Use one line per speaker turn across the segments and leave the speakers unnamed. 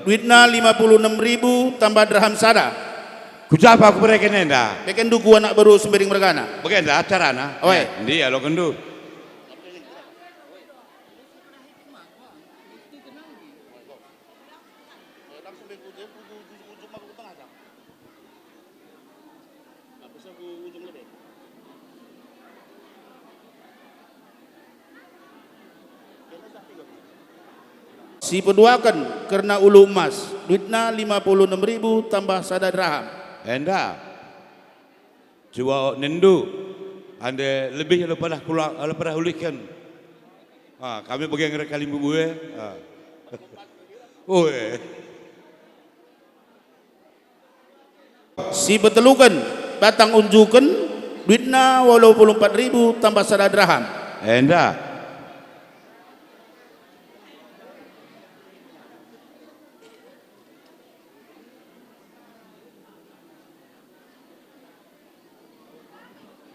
Duitna 56.000 tambah dirham sada.
Kujapa aku berikan enda.
Beken duku anak baru sembering mergana.
Bagaimana acara na?
Oi.
Dia lo kendu.
Si peduakan karena ulu emas. Duitna 56.000 tambah sada dirham.
Enda. Coba nendu. Anda lebih daripada hulikan. Kami bagian kali bubu
Si betelukan batang unjukan duitna 84.000 tambah sada dirham.
Enda.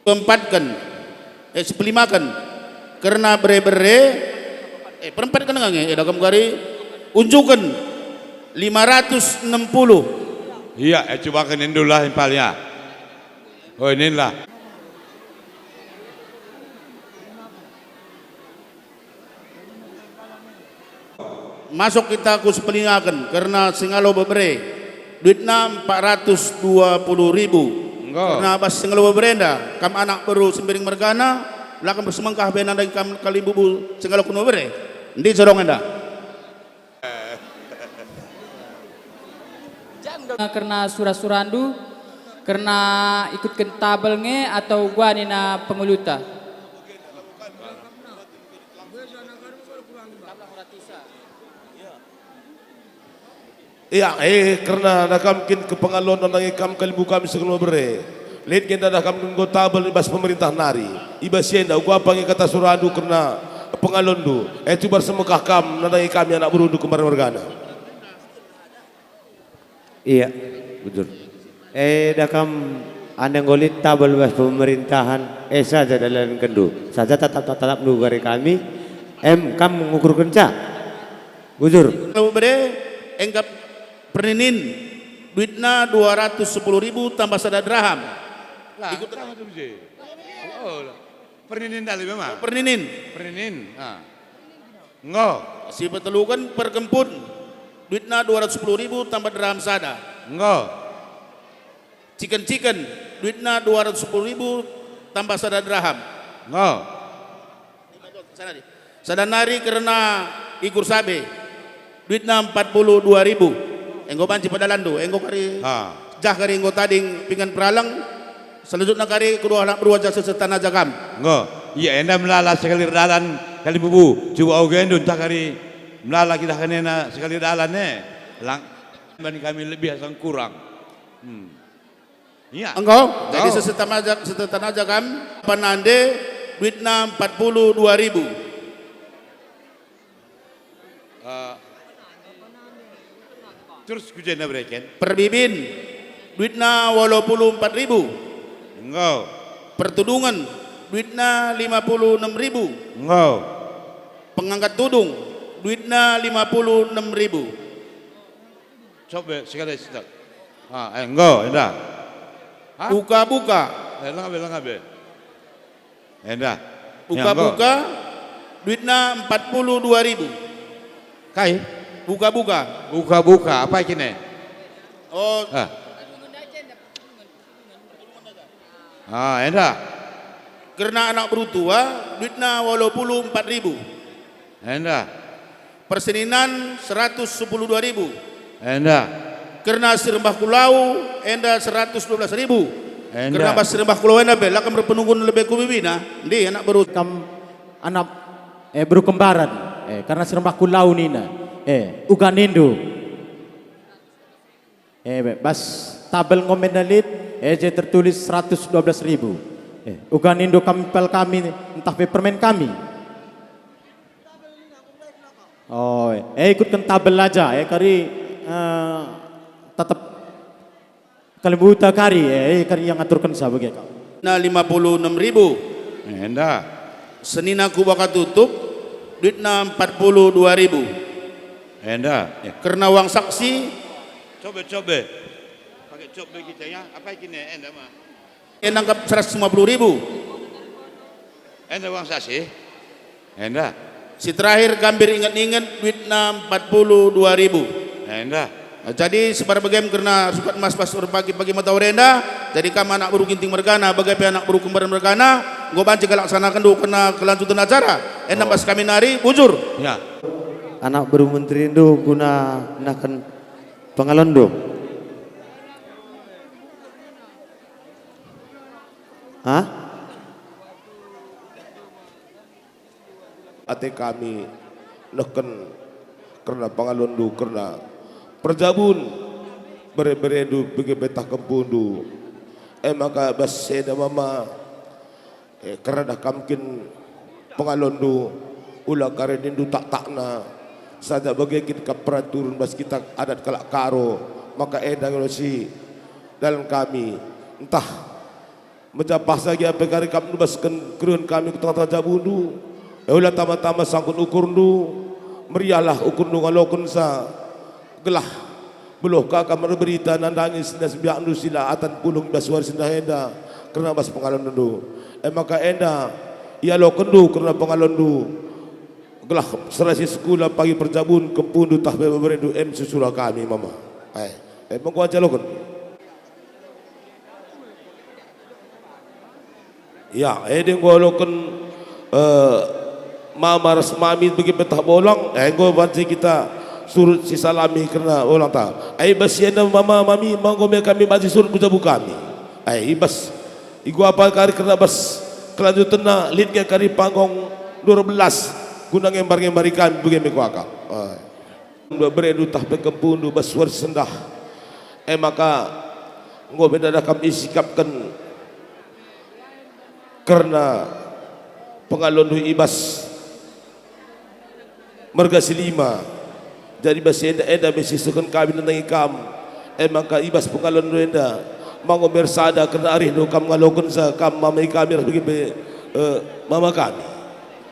Empatkan, sepelimakan, karena bere-bere, perempatkan nggak? Dalam kari unjukan 560.
Iya, coba kenin dulu lah impalnya. Oh ini lah.
Masuk kita ku sepelingakan, karena singalo bere, duitna 420.000. Karena bas singalo berenda, kam anak baru sembering mergana, lakan bersemangkah benan dan kam kali bubu singalo kuno bere. Ndi jorong enda.
Karena surah-surandu, karena ikut ke tabelnya atau gua nina penguluta.
Iya, karena nakam kin kepengalon dan ikam kalibu kami sekolah bere. Lihat kita dah kami nggo tabel ibas pemerintah nari. Ibas yenda gua panggil kata suradu karena pengalon du. Itu bersemekah kam nanai kami anak berudu kemarin wargana.
Iya, betul. Dah kam anda ngolit tabel ibas pemerintahan. Saja dalam kendu. Saja tetap nugari kami. Kam mengukur kenca. Bujur.
Kalau bere enggap perninin duitna 210.000 tambah sada dirham.
Ikut sama tu je. Oh, perninin dali memang.
Perninin.
Ngo.
Si betelukan perkempun duitna 210.000 tambah dirham sada.
Ngo.
Chicken duitna 210.000 tambah sada dirham.
Ngo.
Sada nari karena ikur sabe duitna 42.000. Enggo banci padalan do, enggo kari jah kari enggo tading pingan peralang, selanjutnya kari kedua anak berwajah sesetana jagam.
Ngo. Iya, enda melala sekali dalan kali bubu. Coba ogen entah kali melala kita kanena sekali dalannya. Lang bani kami lebih asal kurang. Iya.
Engkau jadi
Oh.
sesetan aja kan penande duitna 42.000.
Terus kujena bereken.
Perbibin duitna 84.000.
Engkau.
Pertudungan duitna 56.000.
Engkau.
Pengangkat tudung duitna 56.000.
Coba sekali sitak. Engkau, enda. Hah?
Buka-buka
Lengabe. Enda.
buka-buka duitna 42.000.
Kai.
Buka-buka.
Buka-buka apa kini?
Oh,
Enda.
karena anak berutua duitna 84.000.
Enda.
Perseninan 112.000.
Enda.
Karena sirembah kulau enda 112.000.
Enda.
Karena bas sirembah kulau enda bela kan berpenunggun lebih kubibina. Di anak baru
Kam anak berkembaran karena serembah kulau nina uganindo bas tabel ngomenalit je tertulis 112.000 uganindo kampel kami entah permen kami ikutkan tabel aja kari tetap kali buta kari kari yang aturkan sahabat kau
na 56.000.
Enda.
Senina ku bakal tutup duitna 42.000.
Enda.
Karena uang saksi
Coba. Pakai coba kita ya. Apa kini? Enda mah.
nangkap 150.000.
Enda uang saksi. Enda.
Si terakhir gambir ingat-ingat duitna 42.000.
Enda.
Jadi sebar bagam karena sukat mas pasur pagi-pagi mata orenda. Jadi kamu anak baru kinting mergana, bagai anak baru kembaran mergana, gue banci laksanakan dulu kena kelanjutan acara. Enak pas kami nari, bujur.
Ya.
Anak baru menteri itu guna nakan pengalondo. Hah?
Ate kami neken karena pangalondo karena perjabun beredu bagi betah kempundu maka baseda mama karena dah kamkin pangalondo ulah karenindu tak takna saja bagi kita peraturan bas kita adat kalak karo maka si dalam kami entah menjapah lagi apa kari kami bas kerun kami ke tengah-tengah jabundu ulah tama-tama sangkut ukur du meriahlah ukur du ngalokun sa gelah beluh kakak berberita nandangis dan sebiak nu sila atan pulung baswar sindah enda kerana bas pengalon du maka enda ia lo kendu kerana pengalon du gelah serasi sekolah pagi perjabun kempundu tahbe beberendu susura kami mama mengko aja lo kendu ya edeng gua lo ken mama resmami bagi betah bolong gua banci kita surut si salami kerana orang tak. Basiana mama mami mangko kami baca surut bujabu kami. Bas igu apa kari kerana bas kelanjutan na lid ke kari panggung 12 guna ngembar ikan bagi meko akak. Beredu tah bekempundu bas suar sendah. Maka ngo beda kami sikapkan kerana pengalondu ibas merga silima. Jadi basi enda besi sekon kami nang ikam maka ibas pengalon enda mango bersada kena arih do kam ngalokon sa kam mama kami bagi mama kami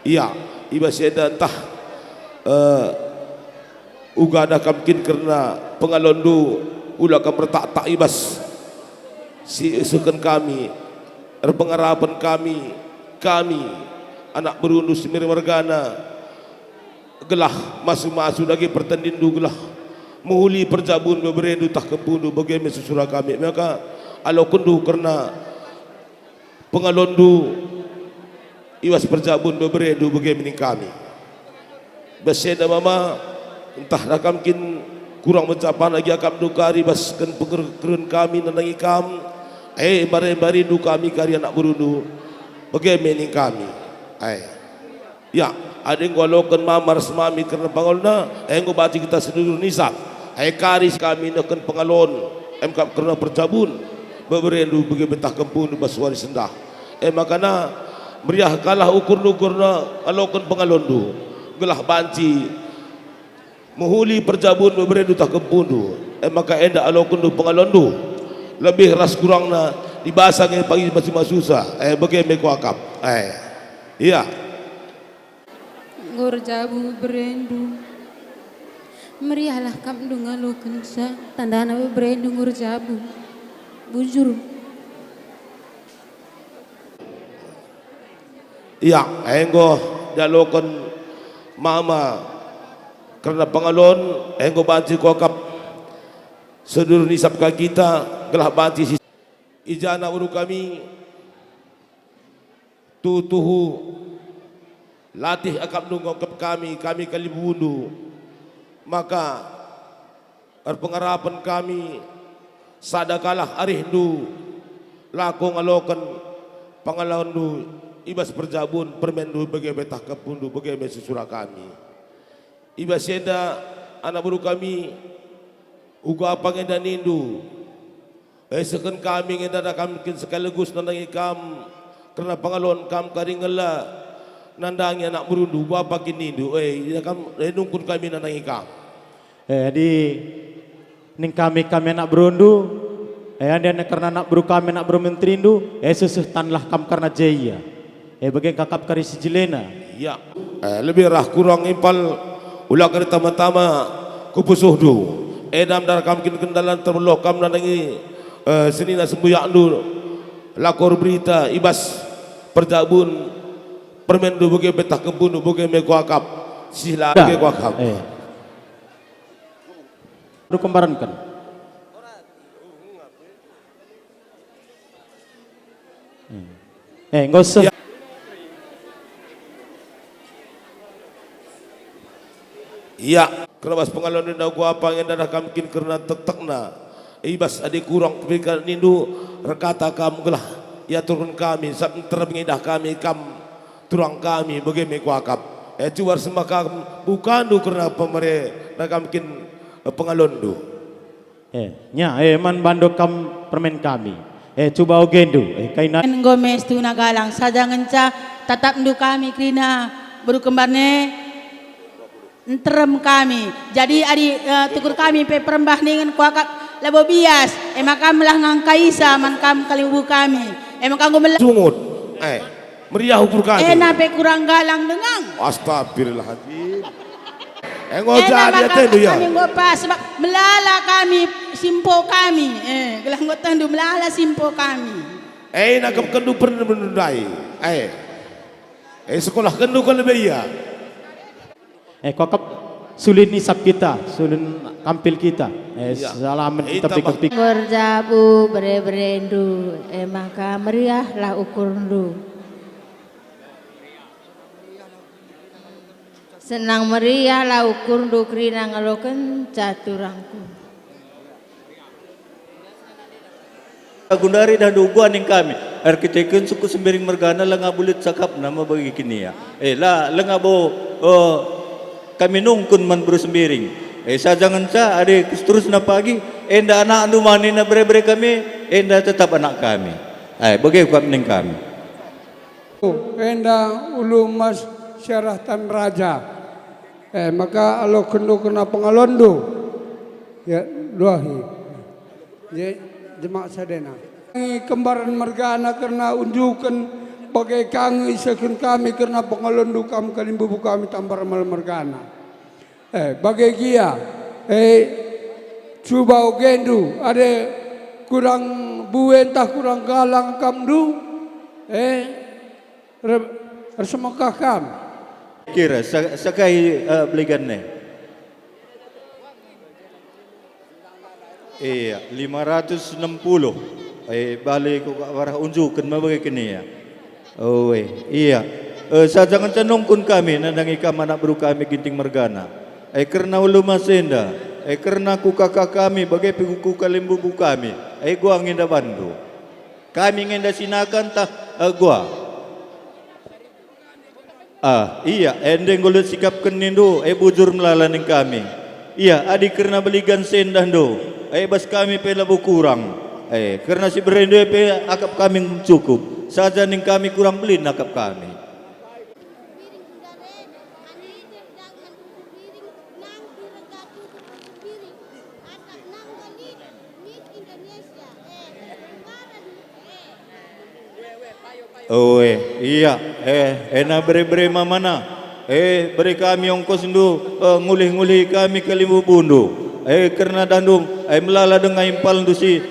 iya ibas enda entah uga ada kamkin kerana pengalon do ulah kam bertak ibas si sekon kami pengarapan kami anak berundu semir margana gelah masuk lagi pertandindu gelah menghuli perjabun beberendu tak kepundu bagaimana susura kami maka alo kundu kerana pengalondu iwas perjabun beberendu bagaimana kami baseda mama entah rakam kin kurang mencapai lagi akam dukari baskan pengerun kami nenangi kam bare-bare du kami kari anak berundu bagaimana kami Ay. Ya, ada yang gua lokan mamar semami karena pangolna, gua baca kita seluruh nisab. Karis kami nakan pengalon, kap karena percabun, beberendu bagi betah kempun baswari sendah. Makana meriah kalah ukur-ukurna alokan pengalon du, gelah banci, muhuli percabun beberendu tak kempun du. Maka enda alokan du pengalon du, lebih ras kurangna dibasang yang pagi masih susah. Bagi mekuakap. Iya.
Gorjabu berendu meriahlah kam dungalu kensa tandana berendu gorjabu bujur.
Iya, enggo dalokon mama karena pengalon enggo banci kokap sedur nisab ka kita gelah banci ijana uru kami tutuhu latih akap nungkap kami kalibundu, maka pengarapan kami sadakalah arindu lakong alokan pangalondu ibas perjabun permendu bagi betah kepundu bagi mesusura kami ibas yenda anak buru kami uga apa ngenda nindu seken kami ngenda kami sekaligus nandangi kam karena pangalon kam karingela nandangi anak merundu bapa kini du kam nungkun kami nandangi kam
di ning kami anak berundu anda karena anak beru kami anak bermenterindu susuh tanlah kam karena jaya bagian kakap kari sijilena
ya lebih rah kurang impal ulah kari tama-tama kupusuh du edam dar kam kin kendalan terbeloh kam nandangi senina sembuyak du lakor berita ibas perjabun permendu bagi betah kebun bagi mekuakap sila bagi kuakap
Aduh kembaran kan nggak usah
iya kerabas pengalon ninda gua apa yang dah kamkin karena tetekna ibas adik kurang kepikiran nindu rekata kamu gelah ya turun kami sab terbengidah kami kam turang kami bagi mekuakap cuar semakam bukan du karena pemerintah nak mungkin pengalon du
man bando kam permen kami coba ogendu kaina
Gomez tu nagalang sajangan ca tatap ndu kami krina baru kembarne enterem kami jadi adi tukur kami pe perembah dengan kuakap labo bias makam lah ngang kaisa man kam kalibu kami makam gomelah
sungut meriah ukur kami
nape kurang galang dengang
astagfirullahaladzim ngoja dia tendu ya
kami ngopa sebab melala kami simpo kami gelah ngotendu melala simpo kami
nakap kendu pernah menundai sekolah kendu kan lebih ya
kokap sulin nisab kita sulin kampil kita salaman kita pikir
Gorjabu berendu maka meriahlah ukurndu senang meriah lah ukur do krina ngaloken caturangku
Gundari dah duguan ning kami arkiteken suku sembering mergana lenga bulit sakap nama bagi kini ya lah lenga bo kami nungkun man bro sembering sajangan sa ada terus na pagi enda anak anu mani na bre kami enda tetap anak kami bagi kami ning kami
enda ulu mas syarahtan raja maka alo kendo kena pengalondu ya doahi jemaah sadena kembaran mergana karena unjukan bagai kangi sekin kami karena pengalondu kami kalimbubu kami tambar mal mergana bagai gia coba ogendu ada kurang buentah kurang galang kamdu resemakah kam
kira sakai beligan ne iya 560 balik ko warah unjukan mabagi kini ya iya sajangan canongkun kami nandangi kam anak bro kami ginting mergana karena ulu masenda karena ku kakak kami bagai piguku kalimbubu kami gua nginda bandu kami nginda sinakan tah gua Iya, endeng gulut sikap kenindu, bujur melalaning kami. Iya, adik karena beligan sendah do, bas kami pelabu kurang. Karena si berendo pe akap kami cukup, saja ning kami kurang beli nakap kami. Iya, ena beri mamana, beri kami ongkos ndu ngulih-ngulih kami ke Limbu Bundu. Karena dandung, melala dengan impal ndu si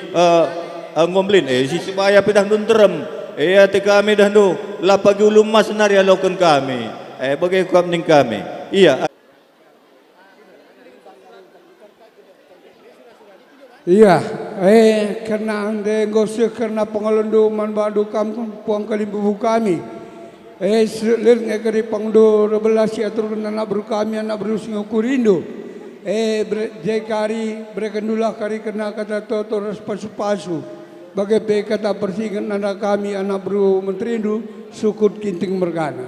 ngomblin, si supaya pedang dun terem. Ati kami dandu, lapagi ulum mas nari alokan kami. Bagai kuam ning kami. Iya.
Iya, karena ande gosok karena pengalundu manbadu kampung puang Kalimbubu kami. Selir ngekeri pangdo rebelasi atur anak bro kami anak bro Singapurindo. Jekari berkendulah kari kena kata toto pasu-pasu. Bagai kata persingan anak kami anak bro Menterindu sukut kinting mergana.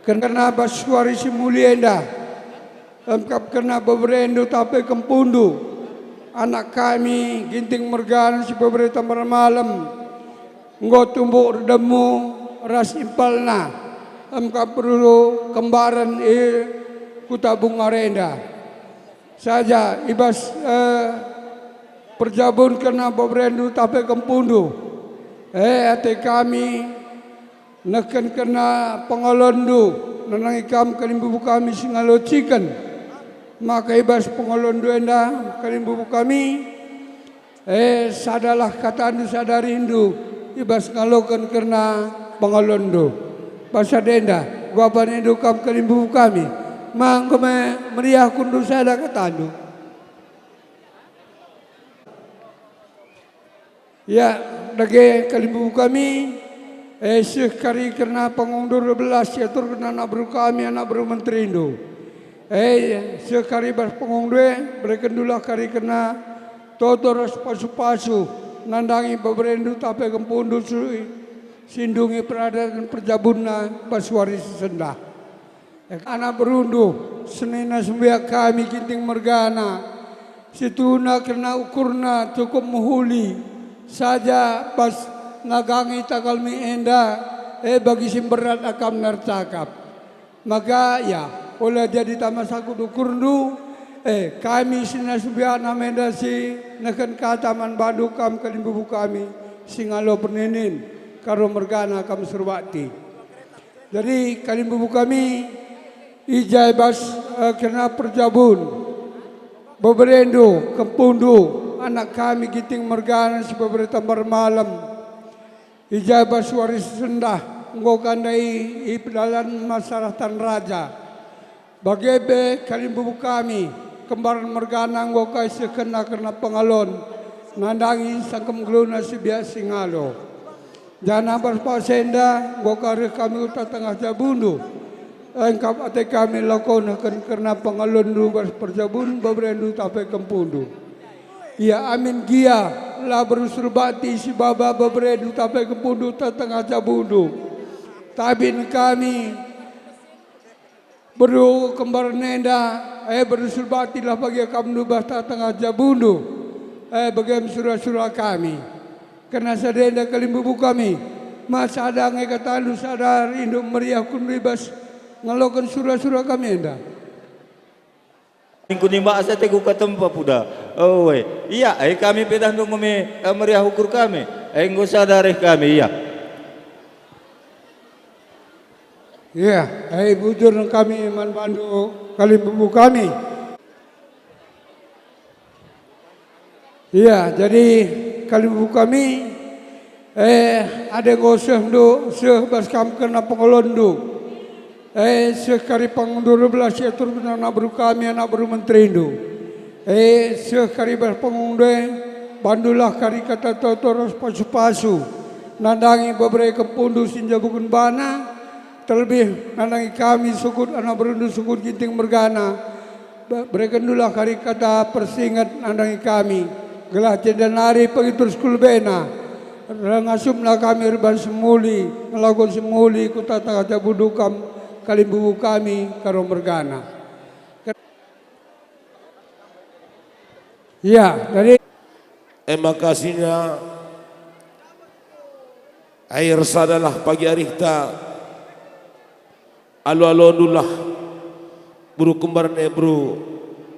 Karena basuari si mulienda. Engkap kena beberendo tapi kempundu. Anak kami ginting mergana si pemerintah malam nggo tumbuk redemu ras impalna amka perlu kembaran kutabung arenda saja ibas perjabun kena beberendu tapi kempundu ate kami neken kena pengalondu nanang ikam Kalimbubu kami singalocikan maka ibas pengolondu enda Kalimbubu kami sadalah kata anu sadarindu ibas ngalokan karena pengolondu bahasa denda gua panindu kam Kalimbubu kami mangko meriah kundu sada kata anu ya dage Kalimbubu kami sekali karena pengundur 12 yatur kena anak bro kami anak bro Menterindu sekali bas pengungdue berkendulah kari kena totoros pasu-pasu nandangi beberendu tapi kempundu sindungi peradaban perjabunna pasuari sesendah anak berundu senina sembiak kami kinting mergana situna kena ukurna cukup muhuli saja pas nagangi takalmi enda bagi simberat akam narcakap maka ya oleh jadi tamasaku dukurnu kami sinasubiana mendasi neken kataman badu kam Kalimbubu kami singalo peninin karo mergana kam surbati jadi Kalimbubu kami ijai bas kena perjabun beberendo kempundu anak kami giting mergana si beberapa malam ijai bas waris sendah ngokandai ipedalan masalah tan raja bagebe Kalimbubu kami kembaran mergana ngokai sekena karena pengalon nandangi sangkem geluna si biasa singalo jana berpasenda ngokare kami uta tengah jabundu engkap ate kami lakon karena pengalon du berperjabun beberendu tapi kempundu ya amin gia la berusurbati si baba beberendu tapi kempundu tengah jabundu tabin kami Beru kembar nenda, berusurbatilah bagi kamu basta tengah jabundu, bagi surah-surah kami. Karena sadenda Kalimbubu kami, masa ada ngekatan sadar induk meriah kun bebas ngalokan surah-surah kami enda.
Kunimba asa teku katempa puda. Iya, kami pedah ndung meriah ukur kami. Enggo sadar kami iya.
Ya, bujur kami iman bandu Kalimbubu kami. Ya, jadi Kalimbubu kami ada goseh do sebas kam kena pengolondu. Sekali pengundur 12 ya turun anak bro kami anak bro Menterindu. Sekali bas pengundur bandulah kari kata totoros pasu-pasu. Nandangi beberapa kepundu sinjabukun bana. Terlebih nandangi kami sukut anak berundu sukut ginting mergana berkendulah kari kata persingat nandangi kami gelah cendanari pengitur skul bena rangasumlah kami reban semuli ngelakukan semuli kutata kata budukam kalimbubu kami karo mergana. Ya, dari
makasihnya air sadalah pagi hari kita alu-alunullah buru kembar nebru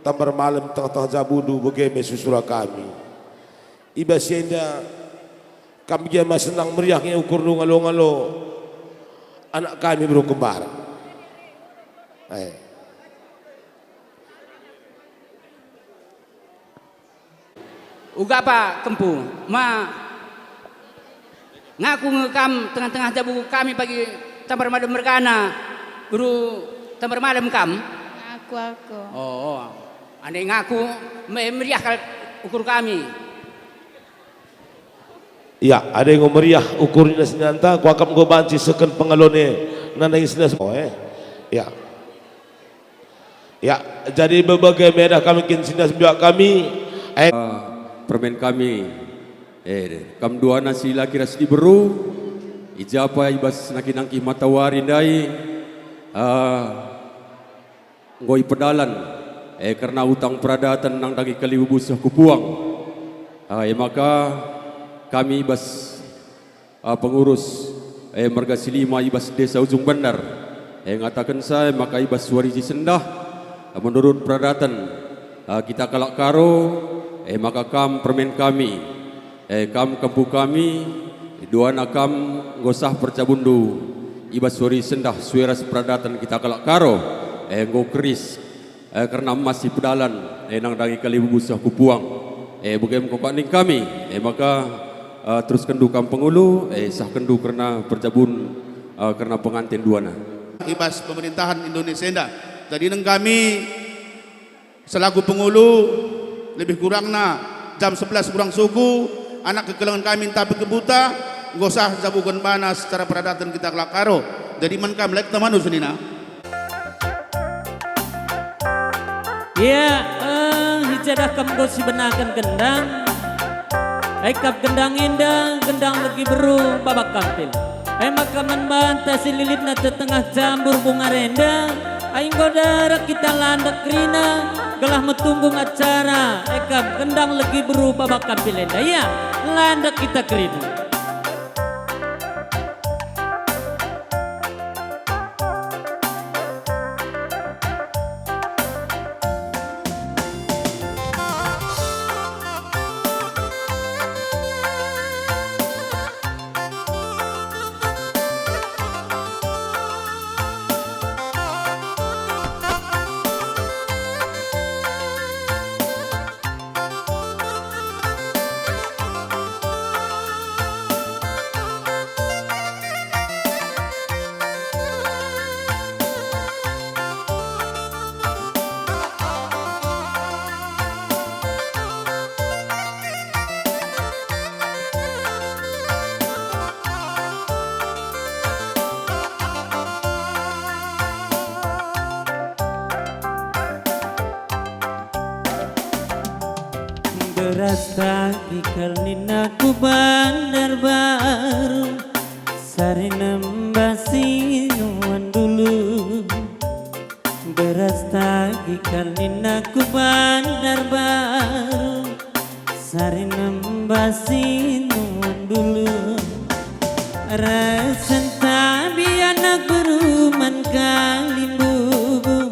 tambar malam tengah-tengah jabudu bagaimana susura kami iba sienda kami jama senang meriahnya ukur ngalo-ngalo anak kami buru kembar
Uga apa kempu ngaku ngekam tengah-tengah jabu kami pagi tambar malam mergana buru tambar malam kam
Aku.
oh ane ngaku meriah kal ukur kami.
ya ada yang meriah ukurnya senjata ku akan go banci seken pengalone nanai senas ya ya jadi berbagai medah kami kin sinas biak kami
permen kami kam dua nasi laki rasdi beru ijapa ibas naki-naki matawari dai ngoi pedalan karena utang peradatan nang dagi kalibu busah kupuang maka kami ibas pengurus marga silima ibas desa ujung bandar ngatakan saya maka ibas warisi sendah menurut peradatan kita kalak karo maka kam permen kami kam kampu kami dua nakam ngosah percabundu ibas suri sendah suara seperadatan kita kalak karo ngo keris karena masih pedalan nang dangi kali busah kupuang bagaimana kok ning kami maka terus kendu kam pengulu sah kendu karena percabun karena pengantin duana
ibas pemerintahan Indonesia indah. Jadi neng kami selaku pengulu lebih kurang jam 11 kurang suku anak kekelangan kami tapi kebuta gosah jabukan mana secara peradatan kita kelak karo jadi man kam lek tamanu senina
ya hijadah kam gosi benakan gendang kap gendang indah gendang lagi beru babak kampil maka membantah si lilit na tetengah jambur bunga rendang aing godara kita landak rina gelah metunggung acara ekam gendang lagi berupa bakal pilenda ya landak kita kerina beras kaki kalninaku bandar baru sari nembasi nuan dulu beras kaki kalninaku bandar baru sari nembasi nuan dulu rasan tabi anak beruman kalimbubu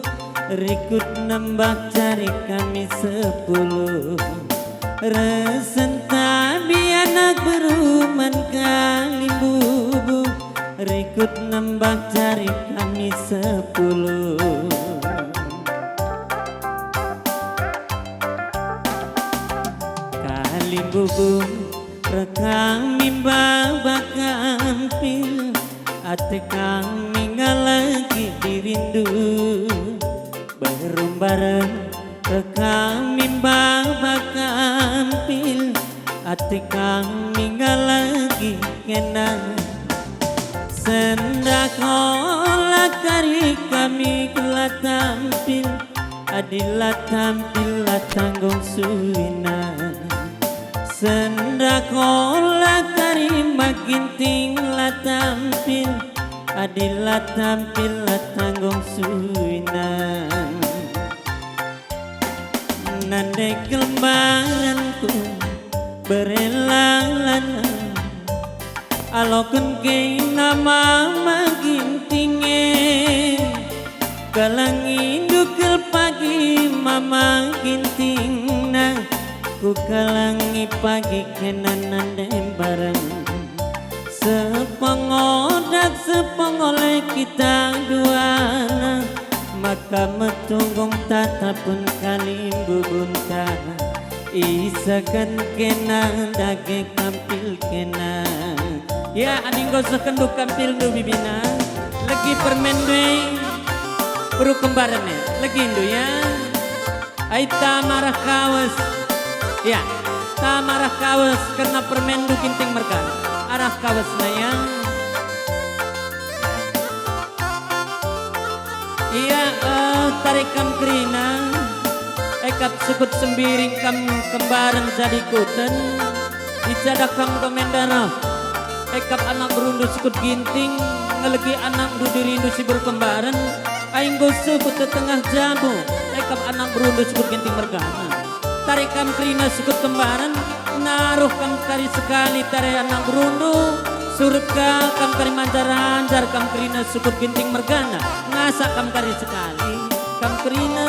rikut nambah cari kami 10 Resen tabi anak beruman kalimbubu rikut nambah cari kami 10 Kalimbubu rekami babak kampil ate kami ngalagi dirindu bareng-bareng kami babak kampil ate kami lagi kena sendakola kari kami kelah tampil adilah tampil tanggung suwina sendakola kari makin tinglah tampil Adilah tampillah tanggung suinang Nandai kelembaranku berelang-lang Alokun kei nama magintinge Kalang indukil pagi mama ginting na Ku kalangi pagi kenanan bareng Sepengodak sepengoleh kita duana Maka metunggung tatapun kalimbu bunta Isakan kena dage kampil kena Ya aning gosok kenduk kampil du bibina Lagi permen dui Buru kembaran ya Lagi indu ya Aita marah kawas Ya ta marah kawas Karena permen du kinting merkan Arah kawas na ya Iya tarik kam kerina Ekap sukut sembiring kam kembaran jadi kuten Ijadak kam komendana Ekap anak berundu sukut ginting Ngelegi anak dudirindu si berkembaran Aing gosu kute tengah jamu Ekap anak berundu sukut ginting mergana Tarik kam kerina sukut kembaran Naruh kam kari sekali tarik anak berundu Surut ka kam kari manjar-anjar kam kerina sukut ginting mergana Ngasak kam kari sekali Kam kerina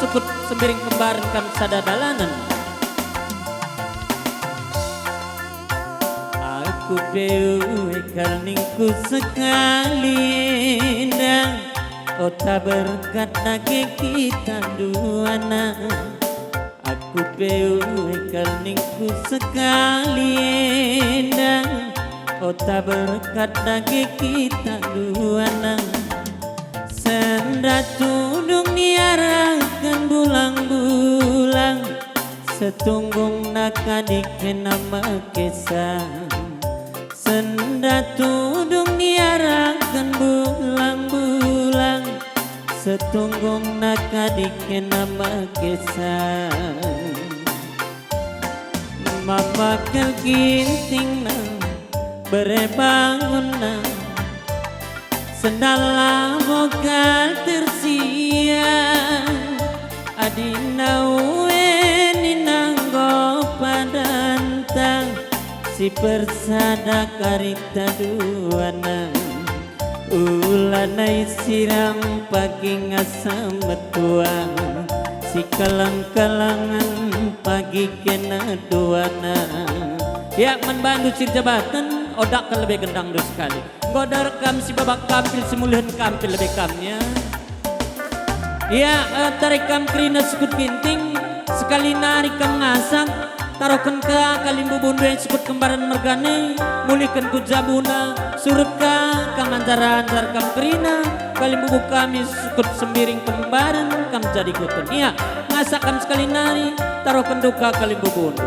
sukut sembiring kembaran kam sadadalanan Aku dewe kalningku sekali endang Ota berkat nage kita duana Aku dewe kalningku sekali endang Ota berkat nage kita duana Senda tudung niarakan bulang-bulang Setunggung nakadik nama kesang Senda tudung niarakan bulang-bulang Setunggung nakadik nama kesang Mama ginting na berebangun na Sendala bokal tersiang Adina weni nanggo padantang Si persada karita duana Ulanai siram pagi ngasam betua Si kalang-kalangan pagi kena duana Ya membantu sir jabatan Odak kan lebih gendang do sekali Godar kam si babak kampil semulihan kampil lebih kamnya Ya tarik kam kerina sukut ginting Sekali nari kam ngasak Tarokan ka kalimbu bundu yang sukut kembaran mergane Mulihkan ku jabuna Surut ka kam anjar-anjar kam kerina Kalimbu kami sukut sembiring kembaran Kam jadi kutun Iya ngasak kam sekali nari Tarokan duka kalimbu bundu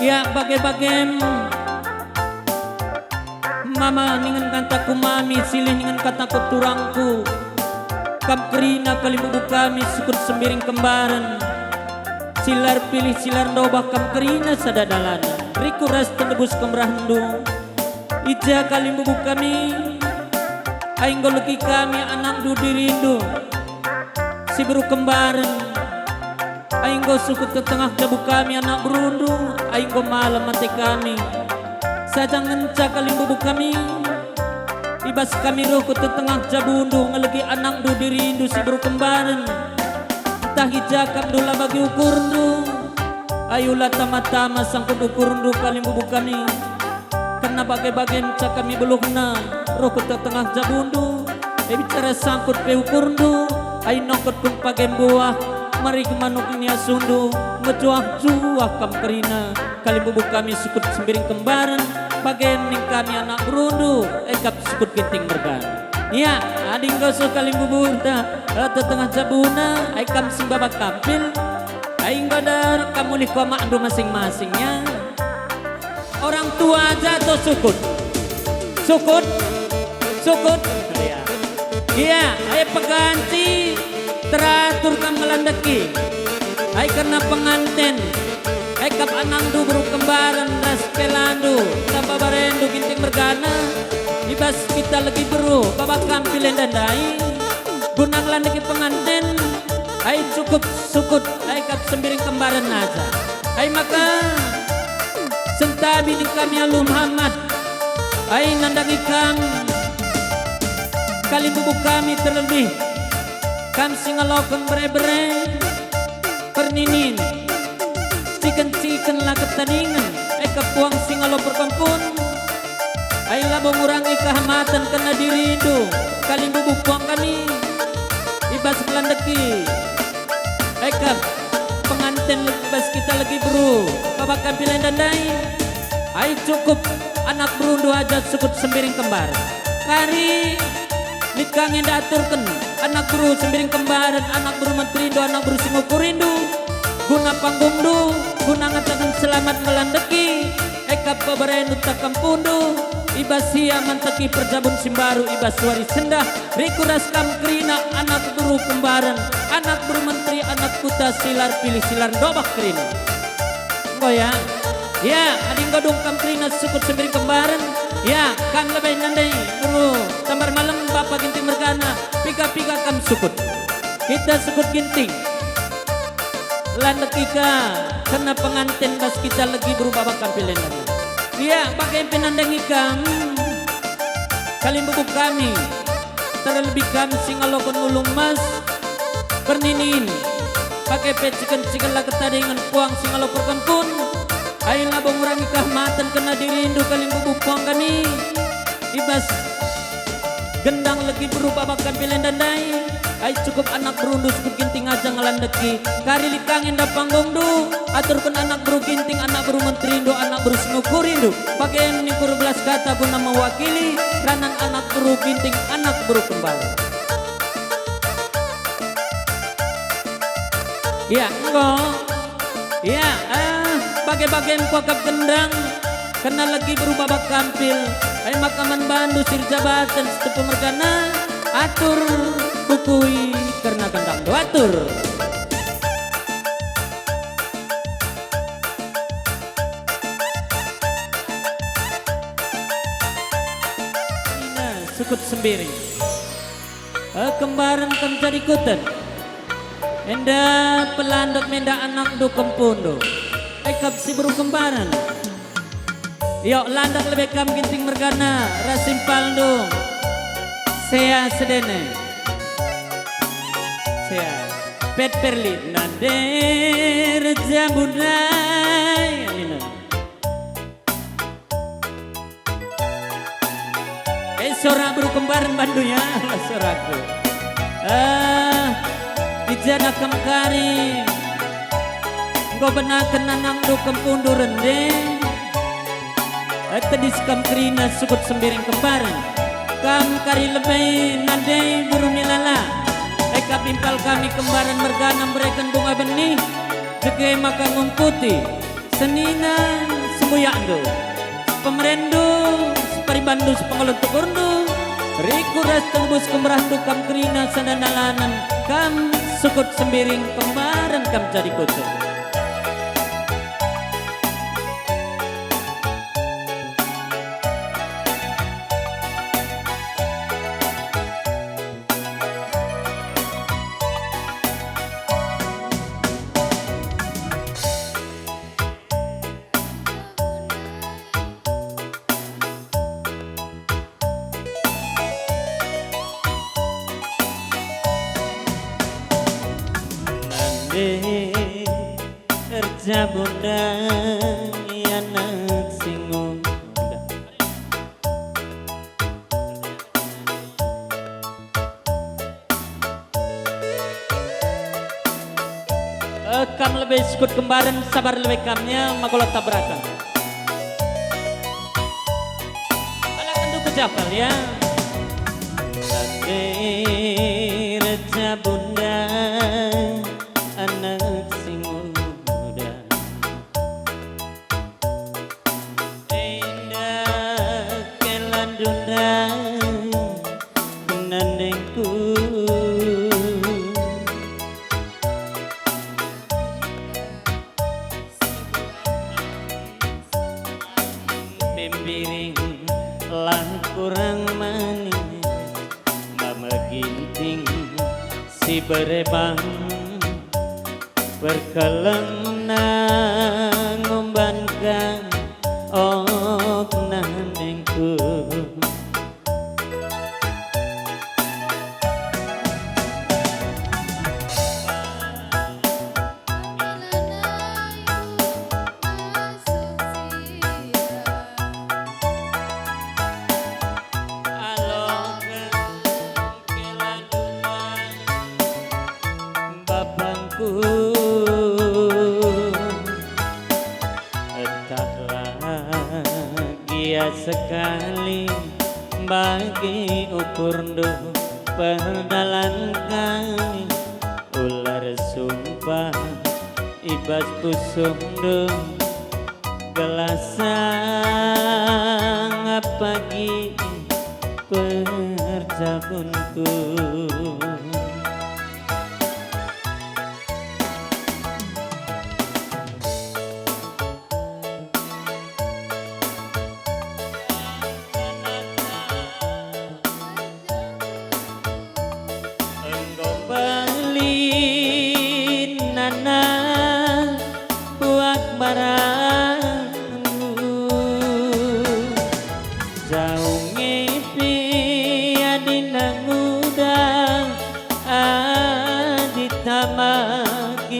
Ya bagai-bagai Mama ningan kataku mami Silih ningan kataku turangku Kam kerina kalimbu kami sukut sembiring kembaran Silar pilih silar dobah kam kerina sadadalan Riku ras tendebus kemrahandu Ija kalimbu kami Aing goleki kami anak dudirindu Si beru kembaran Aing go sukut ke tengah jabu kami anak berundu Aing go malam mati kami Sajang ngenca kalimbu kami Ibas kami roh ke tengah jabundu Ngelegi anak du dirindu si beru kembaran Entah hijakam dula bagi ukurundu Ayulah tama-tama sangkut ukurundu kalimbu kami Karena bagai-bagai mencak kami beluhna Roh ke tengah jabundu bicara sangkut pe ukurundu Aing nongkot kung pakai buah Mari kemanuk ini asundu Ngejuah-juah kam kerina Kalimbu kami sukut sembiring kembaran Bagaimana kami anak berundu Ekap sukut ginting mergan Ya ading gosok kalimbu bunta Tengah jabuna Ekam simbabak kampil Aing badar kamu lih koma andu masing-masingnya Orang tua jatuh sukut Sukut Sukut Iya ayo peganti Teratur kam ngelandeki Ay karena pengantin Ay kap anang du beru kembaran Das pelandu Tanpa barendu ginting mergana ibas kita lagi bro babak kampilen dandai gunang lagi pengantin ay cukup sukut ay kat sembiring kembaran aja ay maka sentabi ni kami alum Muhammad ay nandang ikam kali bubuk kami terlebih kam singalokon bere-bere perninin ciken-ciken lah ketaningan ay kapuang singalo perkampun ay labong ngurangi kehamatan kena diri itu kali bubuk puang kami ibas melandeki ay kap pengantin ibas kita lagi bro babak kampilan dandai ay cukup anak berundu aja sukut sembiring kembar kari nikah yang diaturkan anak buru sembiring kembaran anak buru menterindo anak buru singokurindu guna panggung du guna ngatakan selamat melandeki eka pabarenu takam pundu ibas siang manteki perjabun simbaru ibas suari sendah rikuras kam kerina anak buru kembaran anak buru menteri anak puta silar pilih silar dobak kerina enggak ya ya ading godong kam kerina sukut sembiring kembaran ya kam lebih nandai buru tambar malam bapak ginting mergana pika-pika kam sukut kita sukut ginting landekika karena pengantin bas kita lagi berubah bakal pilihan iya pakai penandang ikam kali bubuk kami terlebih kami singalokon ulung mas perninin pakai pecikan-cikan lah ketadingan puang singalokon kampun ayo labong urangi kahmatan kena dirindu kali bubuk puang kami ibas gendang lagi berubah bakal pilihan dandai ay cukup anak berundu cukup ginting aja ngelandeki kari likangin da panggung du aturkan anak beru ginting anak beru menterindo anak beru singukurindu pakai menikur belas kata guna mewakili ranan anak beru ginting anak beru kembar ya enggak ya bagai-bagai kuakap gendang kena lagi berubah bak kampil ay makaman bandu sir jabatan setepu mergana atur bukui karena gendang doatur sukut sembiring kembaran kam jadi kutan enda pelandok menda anak do kempundo ekap si buru kembaran yuk landak lebih kam ginting mergana rasimpal dong saya sedene saya pet perli nader jambudai sora buru kembaran bandunya soraku ijana kemkari engkau benakan nanang do kempundu rende tadi sekam kerina sukut sembiring kembaran kam kari lebih nandai buru milala eka pimpal kami kembaran mergana berikan bunga benih jeke maka ngumputi senina semuyakdo pemerendu separibandu sepengelentuk urdu rikuras tembus kembarandu kam kerina sandanalanan kam sukut sembiring kembaran kam jadi kutu kerja bunda anak singgung kam lebih sekut kembaran sabar lebih kamnya makola tabrakan ala tentu kejapal ya kerja bunda anak sing muda indah kelandunda nandengku membiring lang kurang ginting si berebang berkeleng nang ngumbankan ok nanengku. Sekali bagi ukur do perdalan kami ular sumpah ibas pusung do gelasang pagi perjabunku.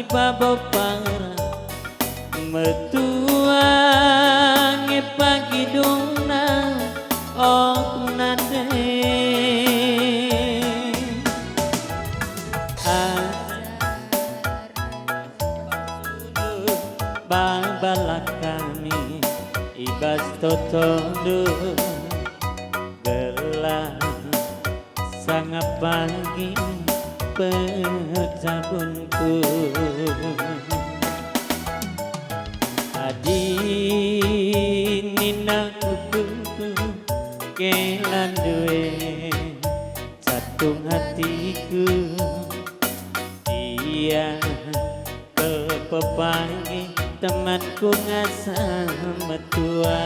Babopara metuang pagi dungna ok nade babalak kami ibas totondo gelah sangat pagi perjabunku. Adi nina kuku kelan duwe catung hatiku. Dia kepepangi temanku ngasa metua.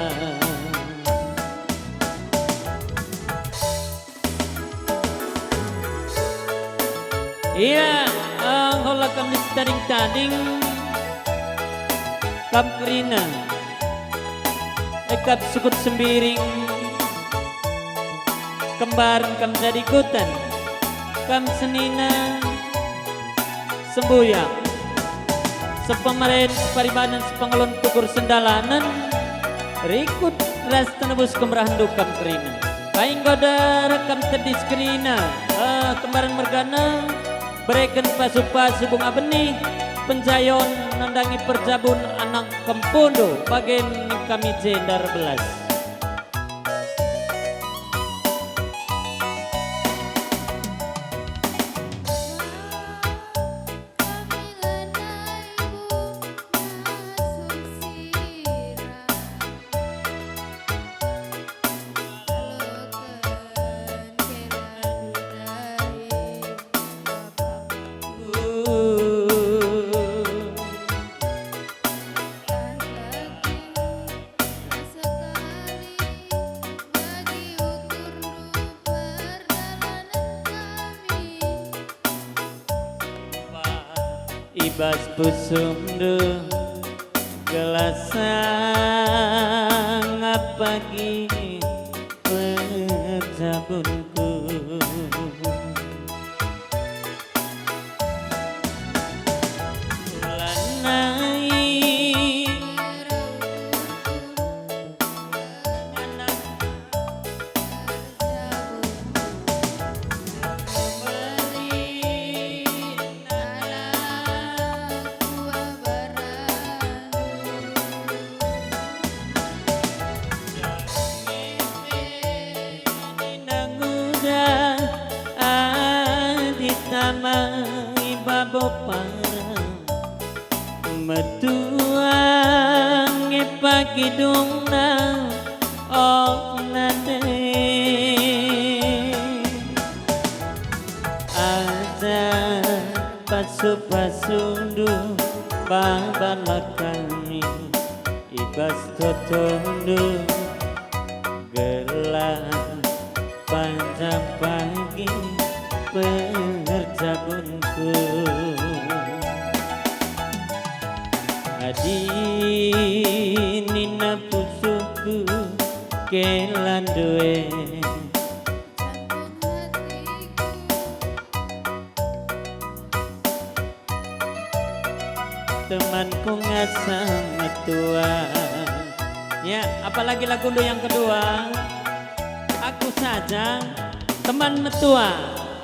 Iya, hola kami tading-tading kam kerina ekap sukut sembiring kembaran kam jadi ikutan kam senina sembuyak sepamaren separibanan sepangalon tukur sendalanan rikut ras tenebus kemerahandu kam kerina kain goda rekam tedis kerina kembaran mergana berikan pasu-pasu bunga benih penjayon nandangi perjabun anak kempondo bagian kami jendar belas. Ibas pusumdu gelasang pagi perjabunku. Metuang pagi dungna ok nade aja pasu-pasundu babalak kami ibas totondo gelah panjang pagi perjagunku Adi nina pusuku kelandue temanku ngasah metua. Ya, apalagi lagu yang kedua. Aku saja teman metua.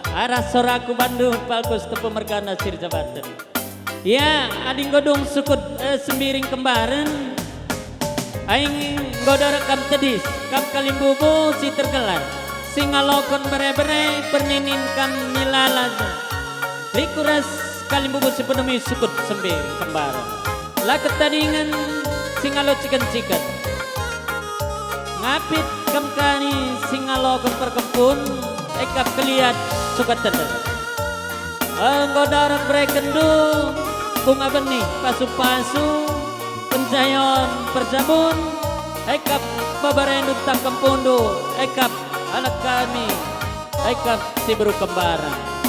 Arah soraku Bandung Palkus Tepu Mergana Sirjabatan. Ya, ading godong sukut sembiring kembaran. Aing godara kam tedis, kam kalimbubu si tergelar. Singalokon bere-bere perninin kam milalaza. Rikuras kalimbubu si penuhi sukut sembiring kembaran. Laket tadingan singalo ciken-ciken. Ngapit kam kani singalokon perkempun. Ekap keliat suka tender. Godara berekendu bunga benih pasu-pasu penjayon perjabun ekap babarendu tak kempundu ekap anak kami ekap si beru kembaran.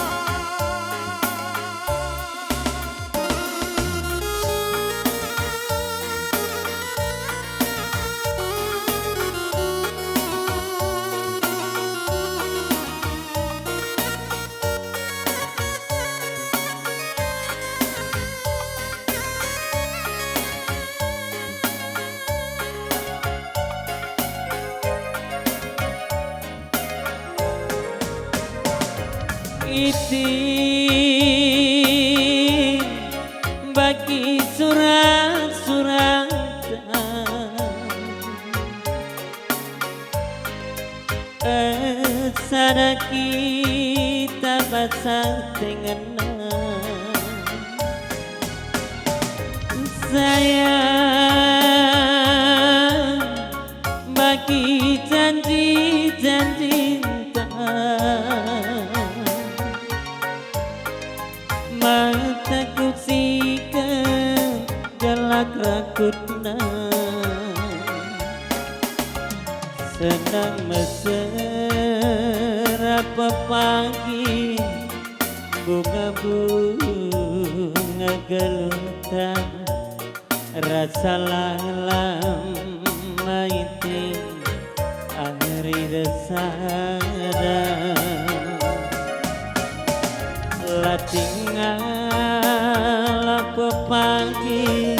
Iti bagi surat-surat sada kita baca dengan saya bagi janji-janji mataku sikat galak rakutna senang mesra pagi bunga-bunga gelutan rasa lalam maitin hari resada la tinggal apa pagi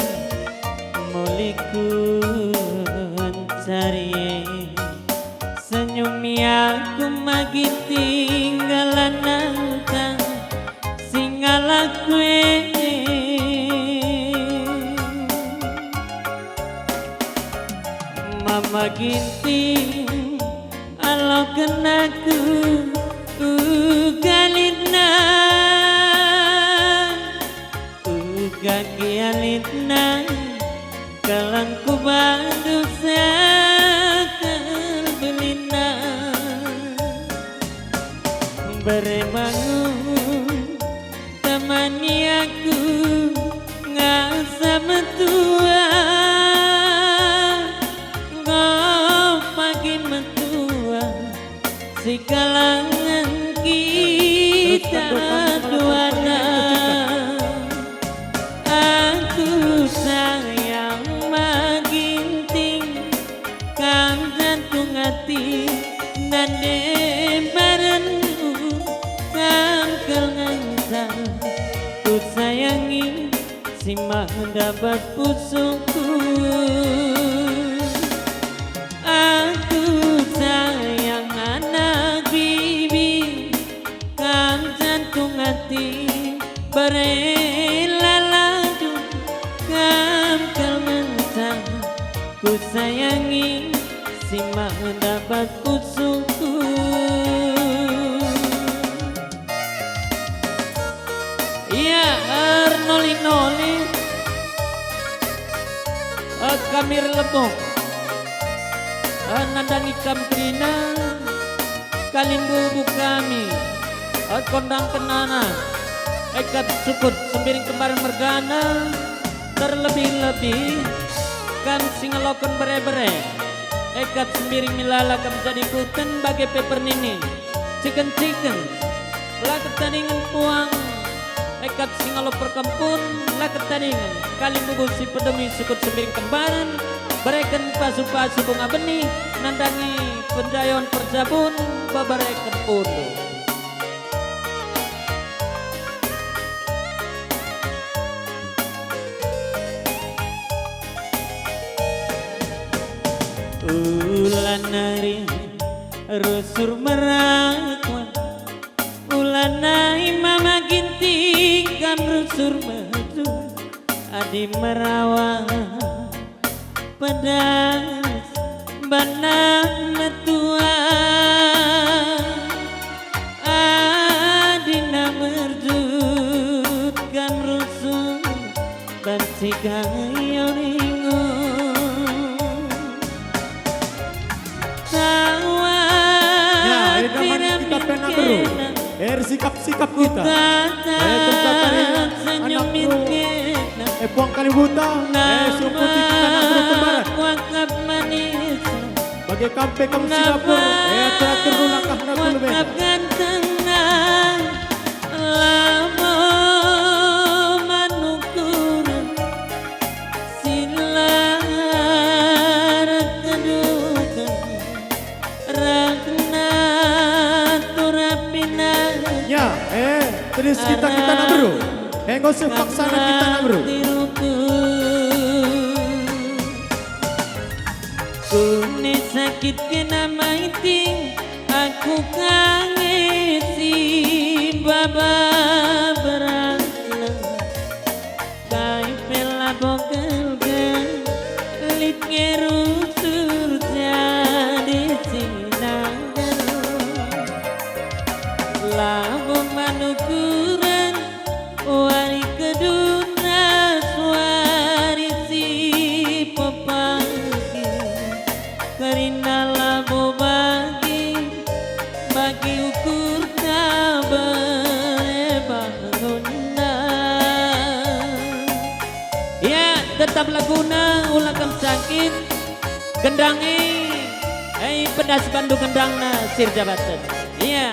muliku cari senyum aku magi tinggalan nantang singala kue mama ginting alo kenaku galina gagi alitna kalangku bandu sakal belina beremangu temani aku ngasa metua ngopagi metua si kalangan kita duana aku sayang maginting kam jantung hati dan debaranmu kam kelngansang ku sayangi si dapat pusuku aku sayang anak bibi kam jantung hati berelaladu kam kelmentang ku sayangi si dapat pusuku iya noli-noli kamir lebong nandang ikam krina kalimbubu kami kondang kenana ekat sukut sembiring kemarin mergana terlebih-lebih kan singalokon bere-bere ekat sembiring milala kam jadi kuten bagai pepernini chicken lah ketandingan puang ekap singalo perkempun lah ketandingan kali mugusi pedemi sukut sembiring kembaran berikan pasu-pasu bunga benih nandangi pendayon perjabun babareken pundo ulan nari rusur merakwa ulanai mama ginting kam rusur madu adi merawang pedas banang metua adina merdut kam rusur bansigang yoringo
sikap-sikap kita. Anak bro, puang kali buta, sukuti kita anak bro kembaran. Bagai kampe kamu Singapura, teratur langkah nak lebih. Terus kita nak bro, enggak usah paksana kita nak bro.
Kune sakit kena maiting, aku kangen si baba berangkat. Kai pela bokel gan, lip ngerusur jadi sinangan. Labu manukuran, wari keduna suari si popagi. Karina labu bagi ukur kabare bangunan. Ya tetap laguna ulakam sakit gendangi, pedas bandu gendangna sir jabatan. Iya.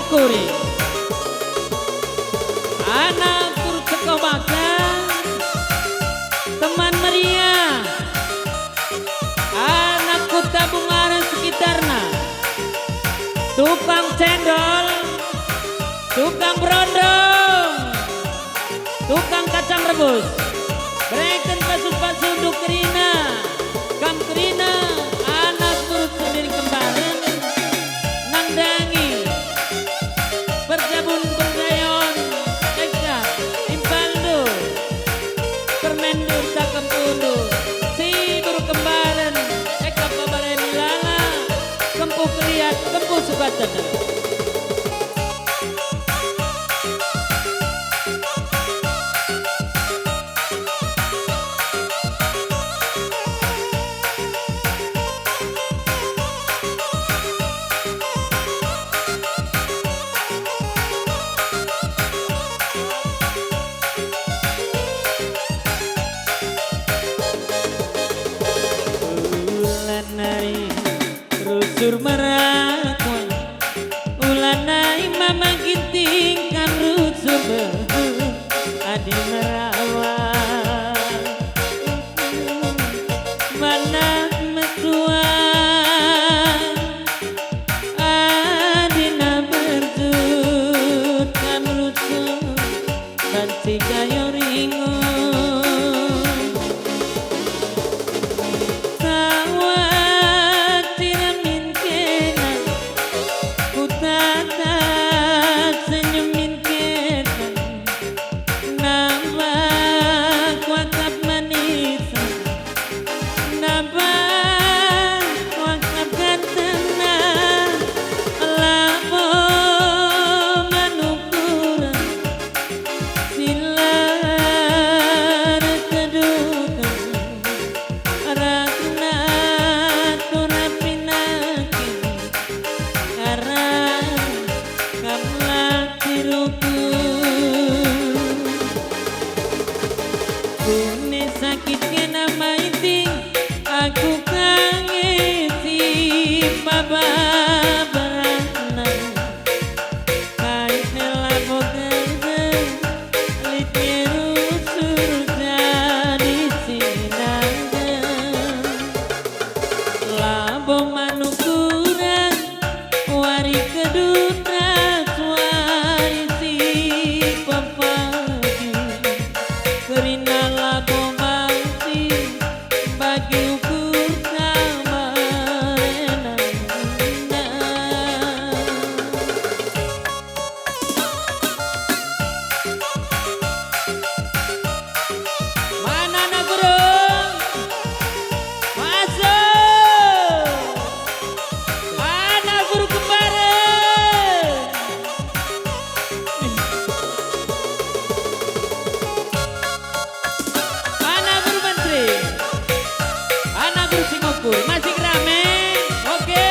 Kuri anak kur Cekobaka teman Maria anak kota Bungaran sekitarna tukang cendol tukang berondong tukang kacang rebus berikan pasu-pasu untuk Kerina kam Kerina anak kur sendiri kembaran nandangi Perjabun Pendayon Eka Impaldo Permendur Takam Pundu Si Buru Kembaran Eka Pabare Milala Kempu Keliat Kempu Sukatana. Rusur merakwan sakit kena maiting aku kangen si baba barana kai nela bogaga litieru surga di sinaga labo manukuran wari keduna suari si papagi kerina lago mati bagi ukur kamarena mana na burung masuk mana guru kembaran mana guru menteri mana guru Singapura masih rame oke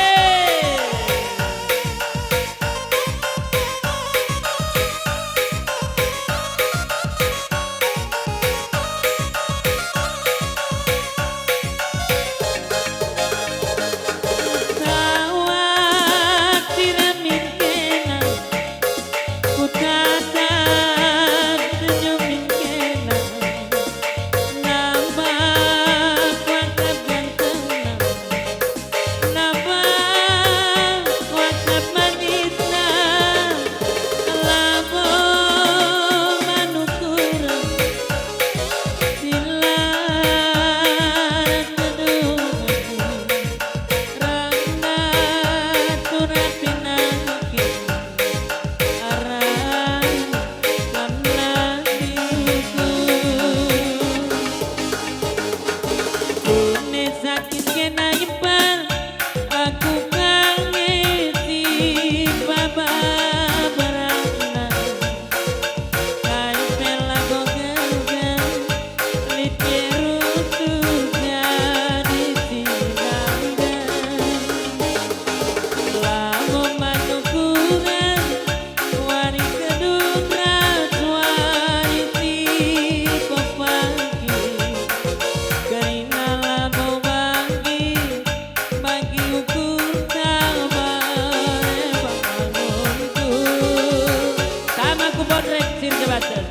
khawatir minkena kutata tunyo minkena namba kuatap gantena namba kuatap manisna labo manukura sila Rangga turapinangkin arah kamla diuku Kune sakit kena ipar aku kangen si baba barana kai pela bogaga litieru surga di sinaga lamo manukuran wari keduna suari si papagi karina labo bagi ukur kabare bangunku sama ku bodrek sir jabatan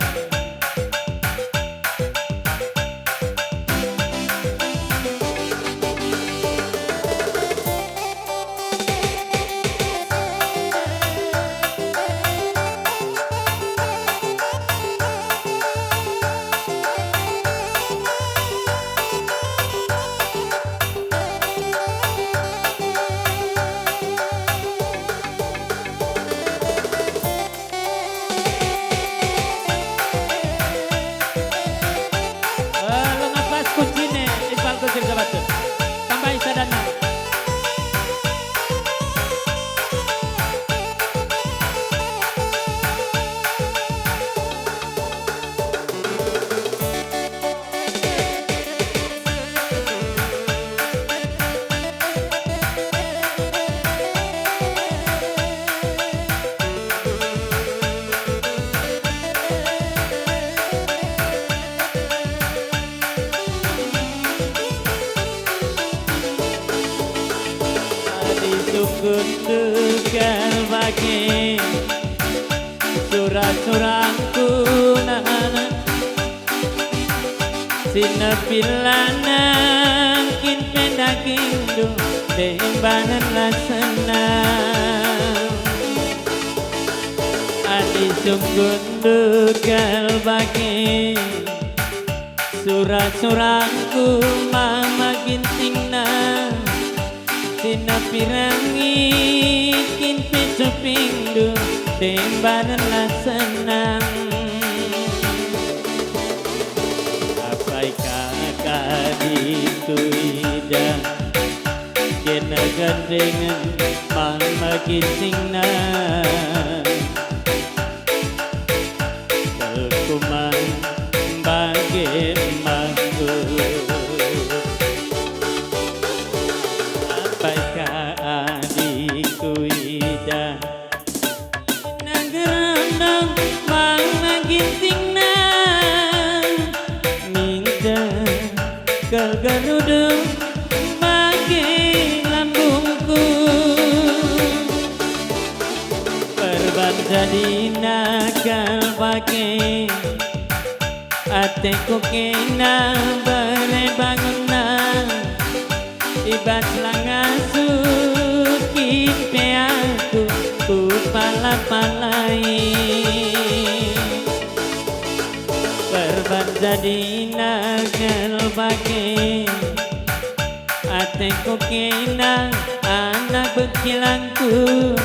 lo ngapas kuncine ipal ku sir jabatan tambah isadana sukun dugal bagi surat-suratku nana sinapilana kin pendakindo tembanan lasana adi sukun dugal bagi surat-suratku mama gintingna sinapirangi kin pecopindu tembanan senang apai kakak itu ida kena gandengan mama gintingna kelkuman bagi mangku adikku ida nanggerandang mang ginting na minta gerudung bagi lambungku. Perban jadi nakal pakai hatiku kena berebangunan. Ibat langasuh kipe aku ku pala-palai. Perban jadi nakal pakai hatiku kena anak bekilangku.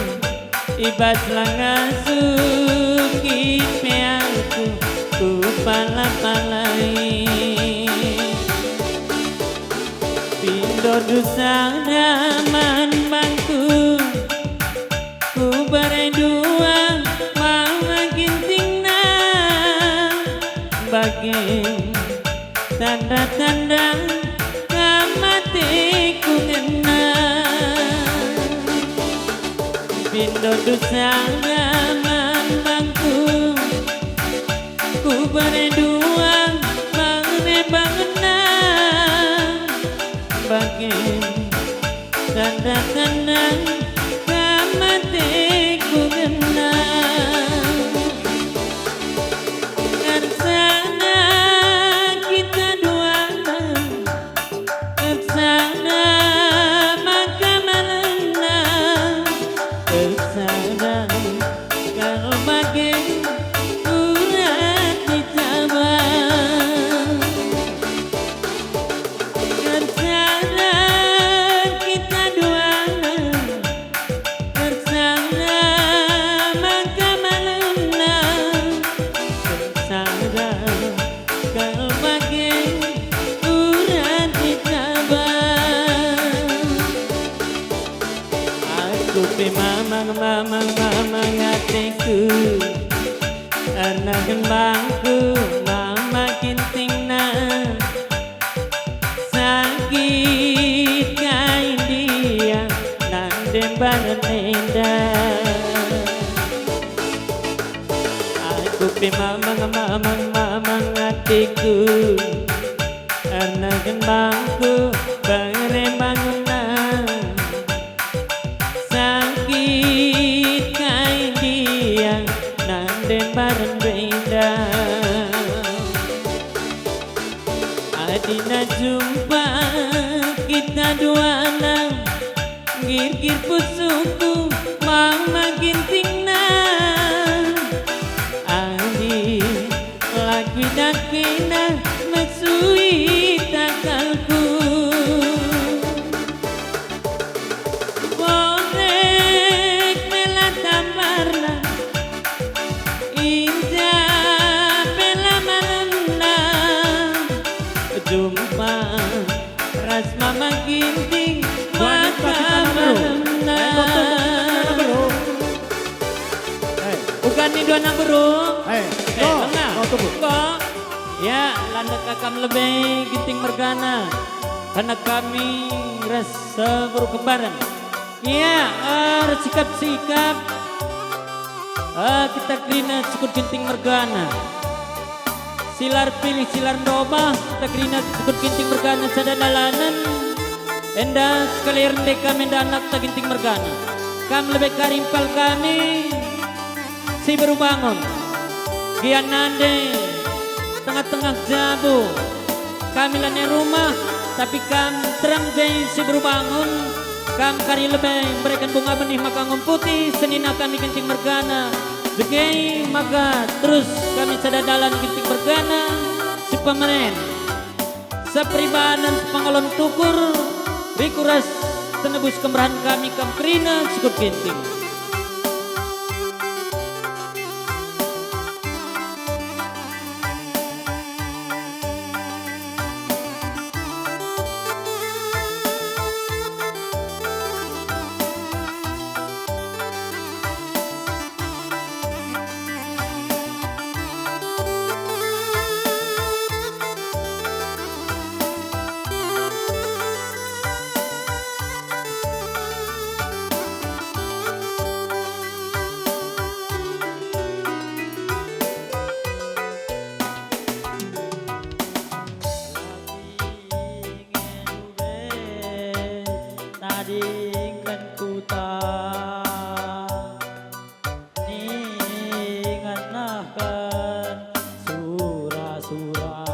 Ibat langasuh kipe aku ku pala-palai. Pindo dosa daman bangku ku berdua mau gintingna bagi tanda-tanda kamatiku ngena. Pindo dosa daman bangku ku berdua menebangna bagi tanda-tanda kamatiku kena. Kersana kita dua, kersana maka malena, kersana kalau bagi urat ditabah. Kersana kita dua, kersana maka malena, kersana kalau bagi urat ditabah. Aku pe mamang hatiku karena kembangku mama kintingna sakit kain dia nandem barenenda. Aku pe mamang hatiku karena kembangku berebangunan sakit kain dia nandem bareng-beda. Adina jumpa kita dua lang gir-gir pusuku mama gintingna. Adi lagi dakina mesui takalku. Bodek melatambarna indah bela malena. Jumpa ras mama ginting maka malena. Bukan ni dua anak burung. Lengah. Kok? Ya, landak kakam lebih ginting mergana. Karena kami rasa baru kembaran. Ya, sikap-sikap. Kita kerina cukup ginting mergana. Silar pilih silar doba. Kita kerina cukup ginting mergana sadadalanan. Enda sekali rendah kami enda anak tak ginting mergana. Kami lebih karimpal kami. Si baru bangun Gian nande tengah-tengah jabu kami lane rumah tapi kam terang jai si baru bangun kam kari lebih berikan bunga benih maka putih senina kami genting mergana Begei maka terus kami sadadalan genting mergana si pemeren sepribadan pengalon tukur rikuras tenebus kemerahan kami kam kerina cukup genting. adingkan kuta ningan nahkan sura-sura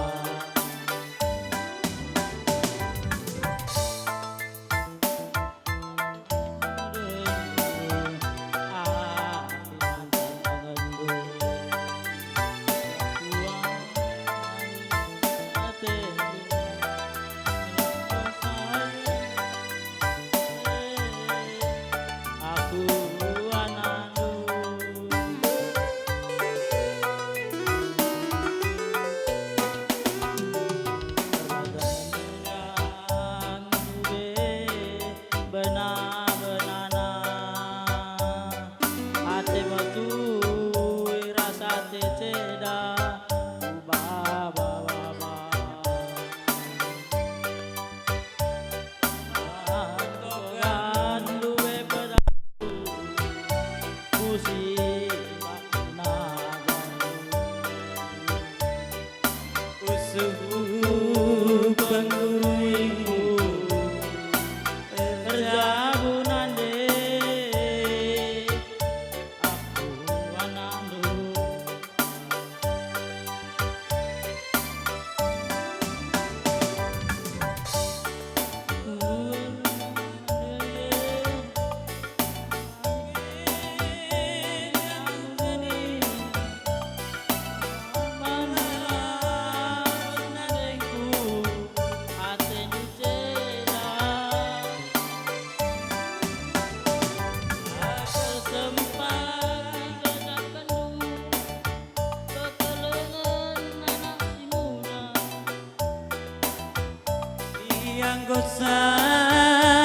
yang kau sambut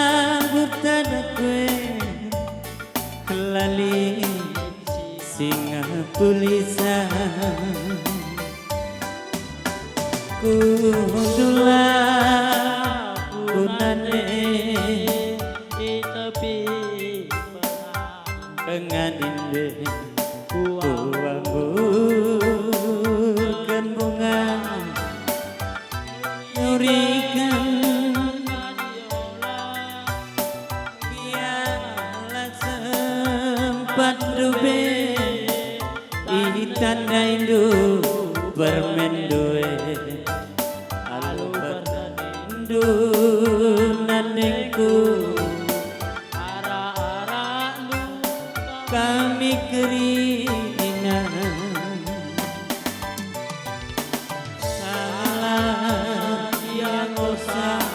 ada kue lali singa tulisan kudula kunane di tepi penganinde bukan bunga nyurikan Padube itanda indu permendue alu berindu nanengku ara-ara kami keringan salah yang usah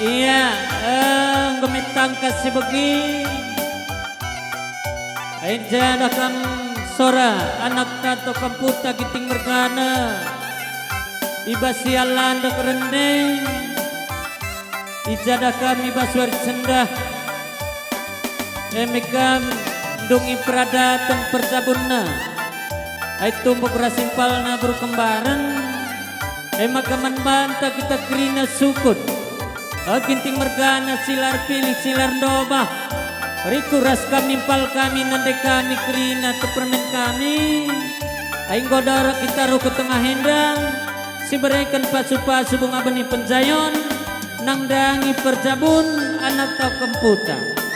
iya, gemitang kasih begi Aja dakam sora anak tato kamputa giting mergana Iba sialan dek rende Ijada kami baswar sendah Emekam dungi pradatan percabunna Ay tumbuk rasimpalna berkembaran Emakaman banta kita kerina sukut Ginting mergana silar pilih silar dobah Riku ras kami pal kami nande kami kerina tepermen kami Aing godara kita ruku tengah hendang Si berikan pasu-pasu bunga benih penjayon Nang dangi perjabun anak tau kemputa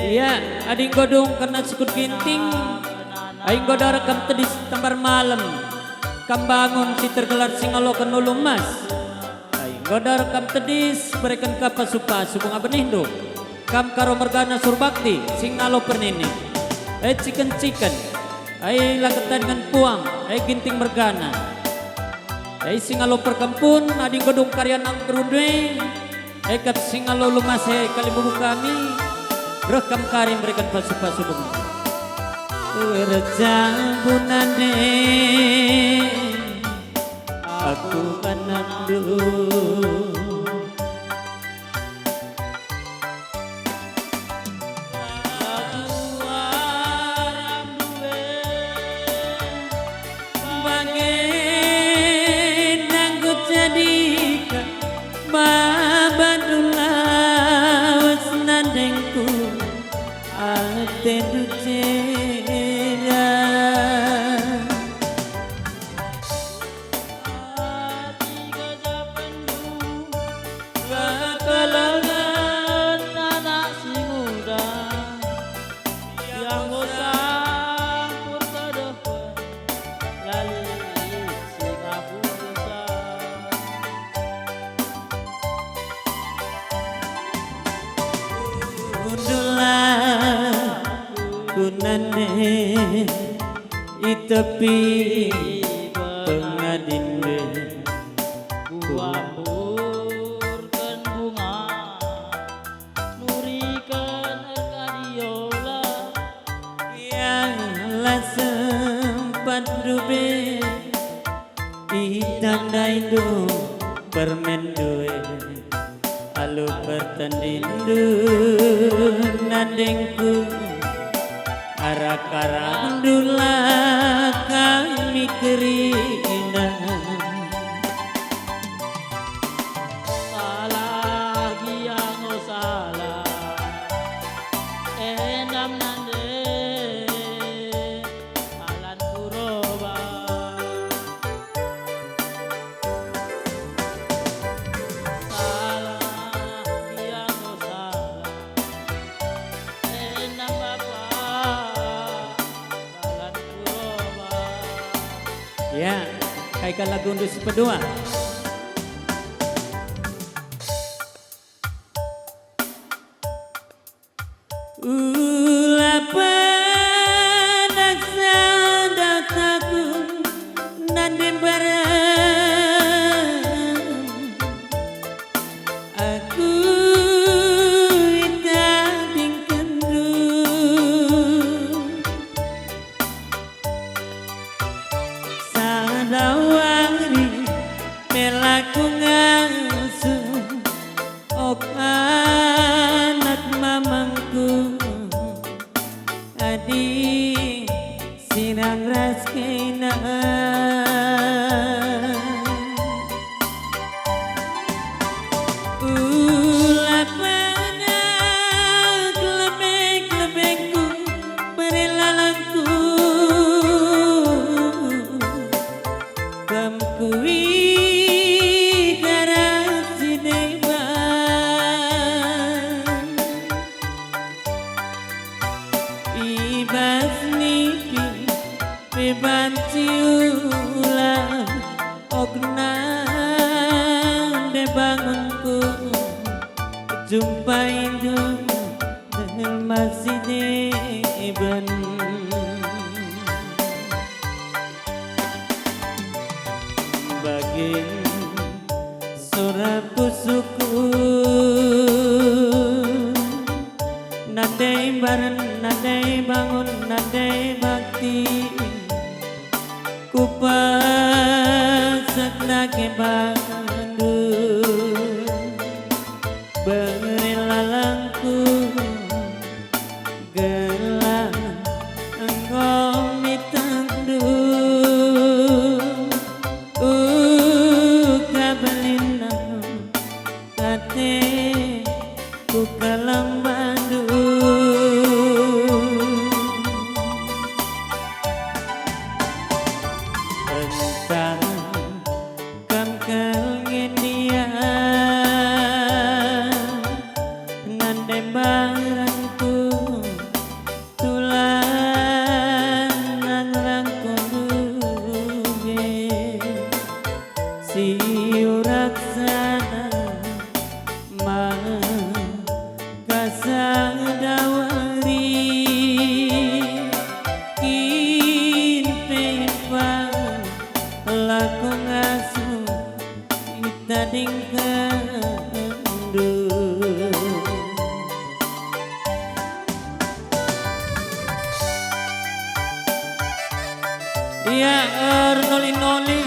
Iya, ading godong karena sukut ginting Aing godara kam tedis tambar malam Kam bangun si tergelar singalokan ulung mas Aing godara kam tedis berikan kapasu-pasu bunga benih do Kam karo mergana surbakti singalo pernini ciken-ciken Aing laketan dengan puang Aing ginting mergana Aing singalo perkampun ading godong karya nang kerudwe Ekat singalo lumase kali bubu kami Rekam karim berikan pasu-pasu bunga Berjambunane Aku menandu nane i tepi pengadinde
Buamurkan bunga Nurikan kadiola
yang lah sempat dube itandai do permendue alu pertandindu nadengku arak-arak dula kami keringan
Salah giang o salah Endam nande Alan kuroba Salah giang o salah Endam bapa Alan kuroba
ya kayak lagu untuk sepedua Ulapan aksa dataku nande barang aku itading kendu sadawari melaku ngasuh ok anak mamangku adi sinang raskena ulapana klebek-klebekku perilalangku kamkui garasi dewan ibas nipi bebanci ulang ognan de bangunku jumpa itu dengan masih deban bagi surat pusuku nandai bareng nandai bangun nandai bakti kupasak nake bandu berilalangku gelang engkau mitandu kabelinam kate ku kalang bandu entah kam kangen dia nandai barangku tulang nang rangkuduge si uraksana ma kasang dawari kinpepang laku ngasuh itading kendu iya noli-noli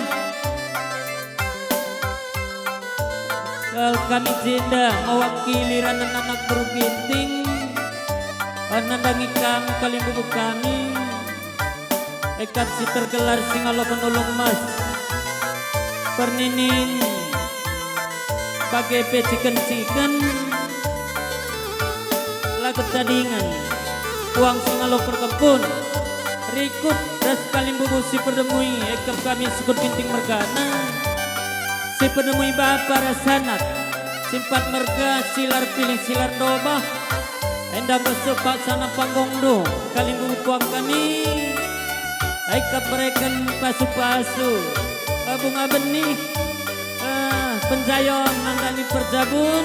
kami jenda mewakili anak-anak berginting nandangi kami kalimbubu kami ekat si tergelar singalo penolong mas perninin bagai peciken-ciken lagu tadingan uang singalo perkebun rikut das kalimbubu si perdemui ekap kami sukut binting mergana si perdemui bapa rasanat simpat merga silar pilih silar doba endang bersepak sana panggung do kalimbubu kuang kami ekap mereka pasu-pasu bunga benih penjayon nandani perjabun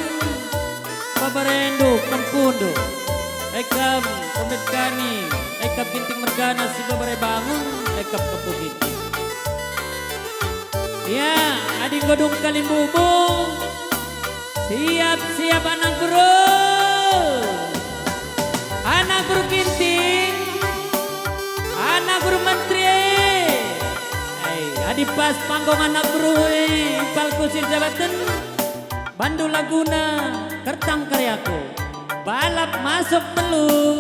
pabarendo kempundo ekam pembetkani Ekap ginting mergana si babare bangun, ekap kepu ginting. Ya, adik godong kalimbubung. Siap-siap anak bro. Anak bro ginting. Anak bro menteri. Adi pas panggung anak bro palkusir jabatan. Bandu Laguna, Kertang Karyaku. Balap masuk telu.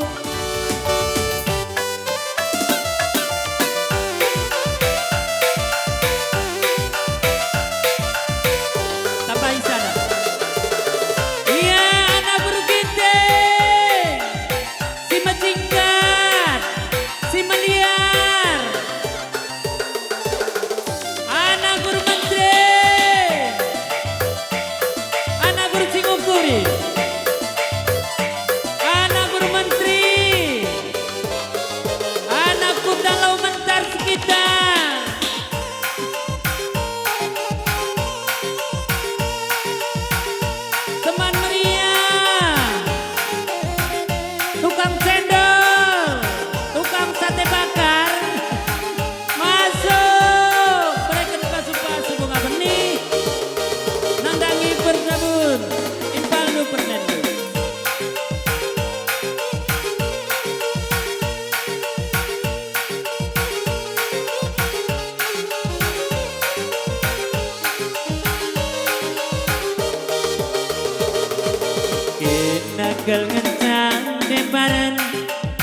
Nakal ngencang debaran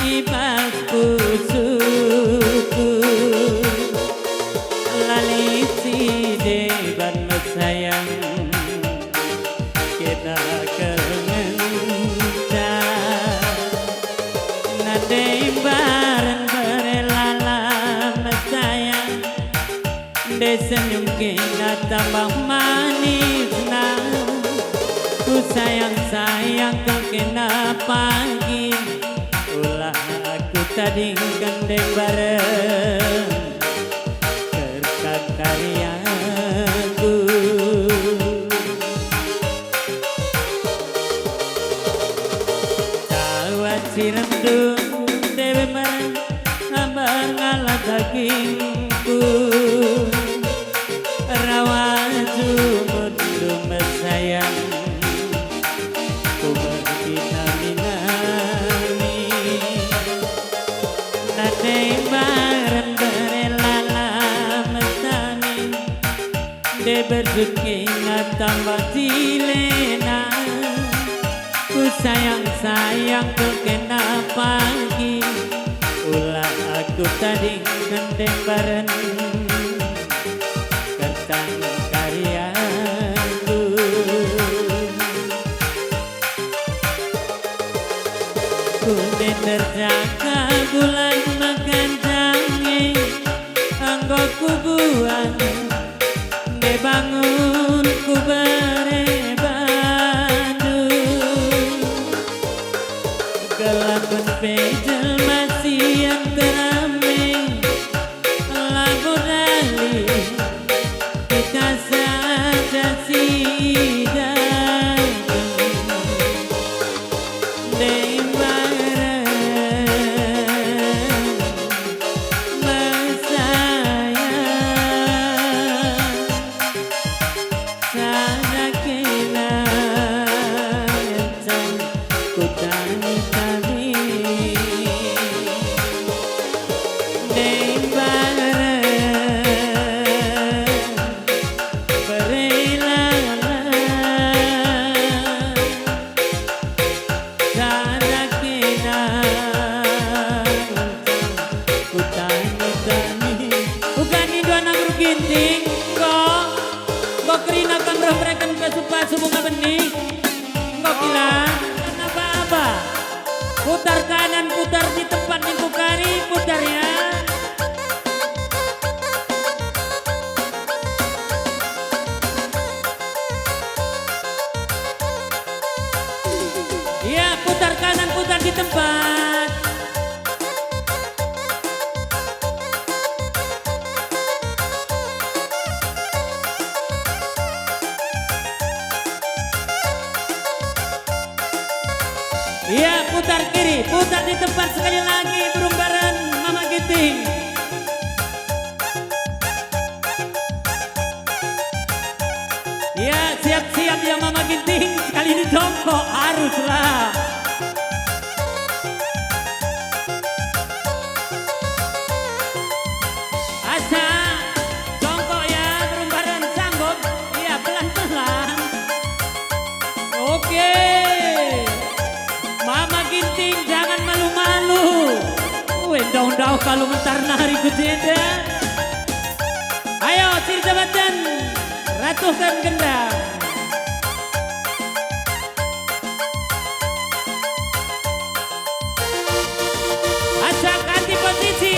ibas pusuku lali si deban mesayang kita kerencang nade bareng berelala mesayang de senyum kita tambah manis ku sayang kau kena pagi ulah aku tadi gandeng bareng berkat karyaku cawat cirendung dewe bareng ngabar ngalah dagingku rawa jumut lumut sayang de bersut tambah dilena ku sayang kau kena pagi ulah aku tadi gandeng bareng kertang karyaku ku terjaga bulan makan jange anggoku buang bangun ku berebadu gelapun pejel masih yang terame lagu dali kita saja sidang dembaran putar kanan, putar di tempat yang kukari, putar ya. Ya, putar kanan, putar di tempat. Ya, putar kiri, putar di tempat sekali lagi, burung bara. Ginting. Ya, siap-siap ya Mama Ginting. Kali ini jongkok haruslah. Asa, jongkok ya, berumbaran sanggup. Iya, pelan-pelan. Oke. Mama Ginting jangan malu-malu. Daun-daun kalau mentar nari kejeda. Ayo, sir jabatan. Ratusan gendang. Asa ganti posisi.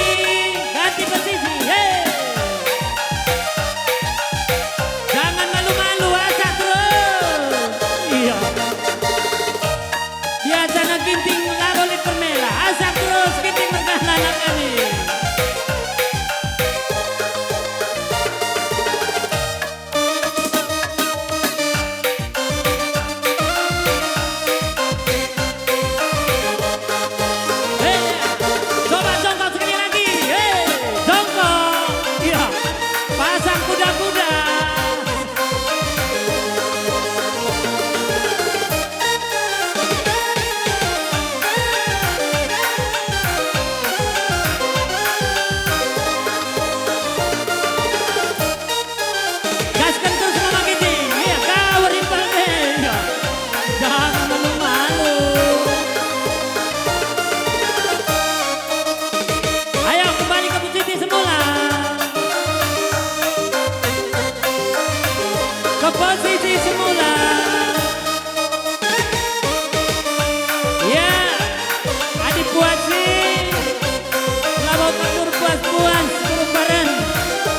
Ganti posisi. Hey. Jangan malu-malu, asa terus. Iya. Biasanya Ginting lalu permela. Asa terus Ginting berkanan kami. Coba jongkok sekali lagi. Jongkok. Iya. Pasang kuda-kuda. Gaskan terus Mama Ginting. Iya, kau rimpel deh. Iya. Jangan malu-malu. Ayo kembali ke posisi semula. Ke posisi semula. Ya, adik puasi. Labau takur puas-puas berumbaran.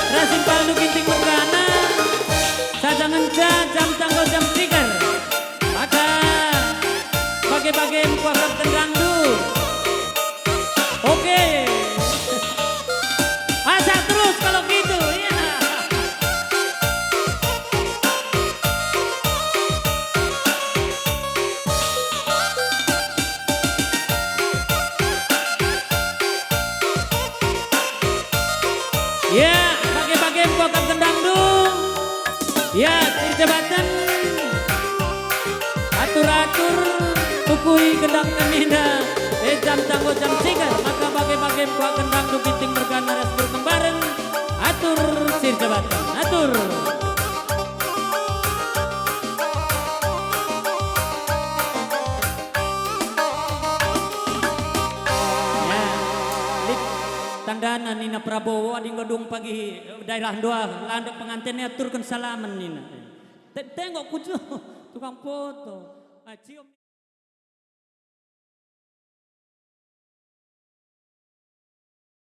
Rasim paldu Ginting Mergana. Saja ngenca jam tanggal jam 3. Maka bagi-bagi kuahrap tendangdu. Oke. Asa terus kalau gitu. Ya. Ya, bagi-bagi kuahrap tendangdu. Ya, sir jabatan. Atur-atur tukui gendang kanina. Jam tanggo jam 3. Maka bagi-bagi kuah gendang du Ginting Mergana ras berkembaran. Atur sir jabatan. Atur. Ya, lip tandana Nina Prabowo adi ngodung pagi daerah doa landek pengantinnya turkan salaman Nina. Tengok kucu tukang foto. Cium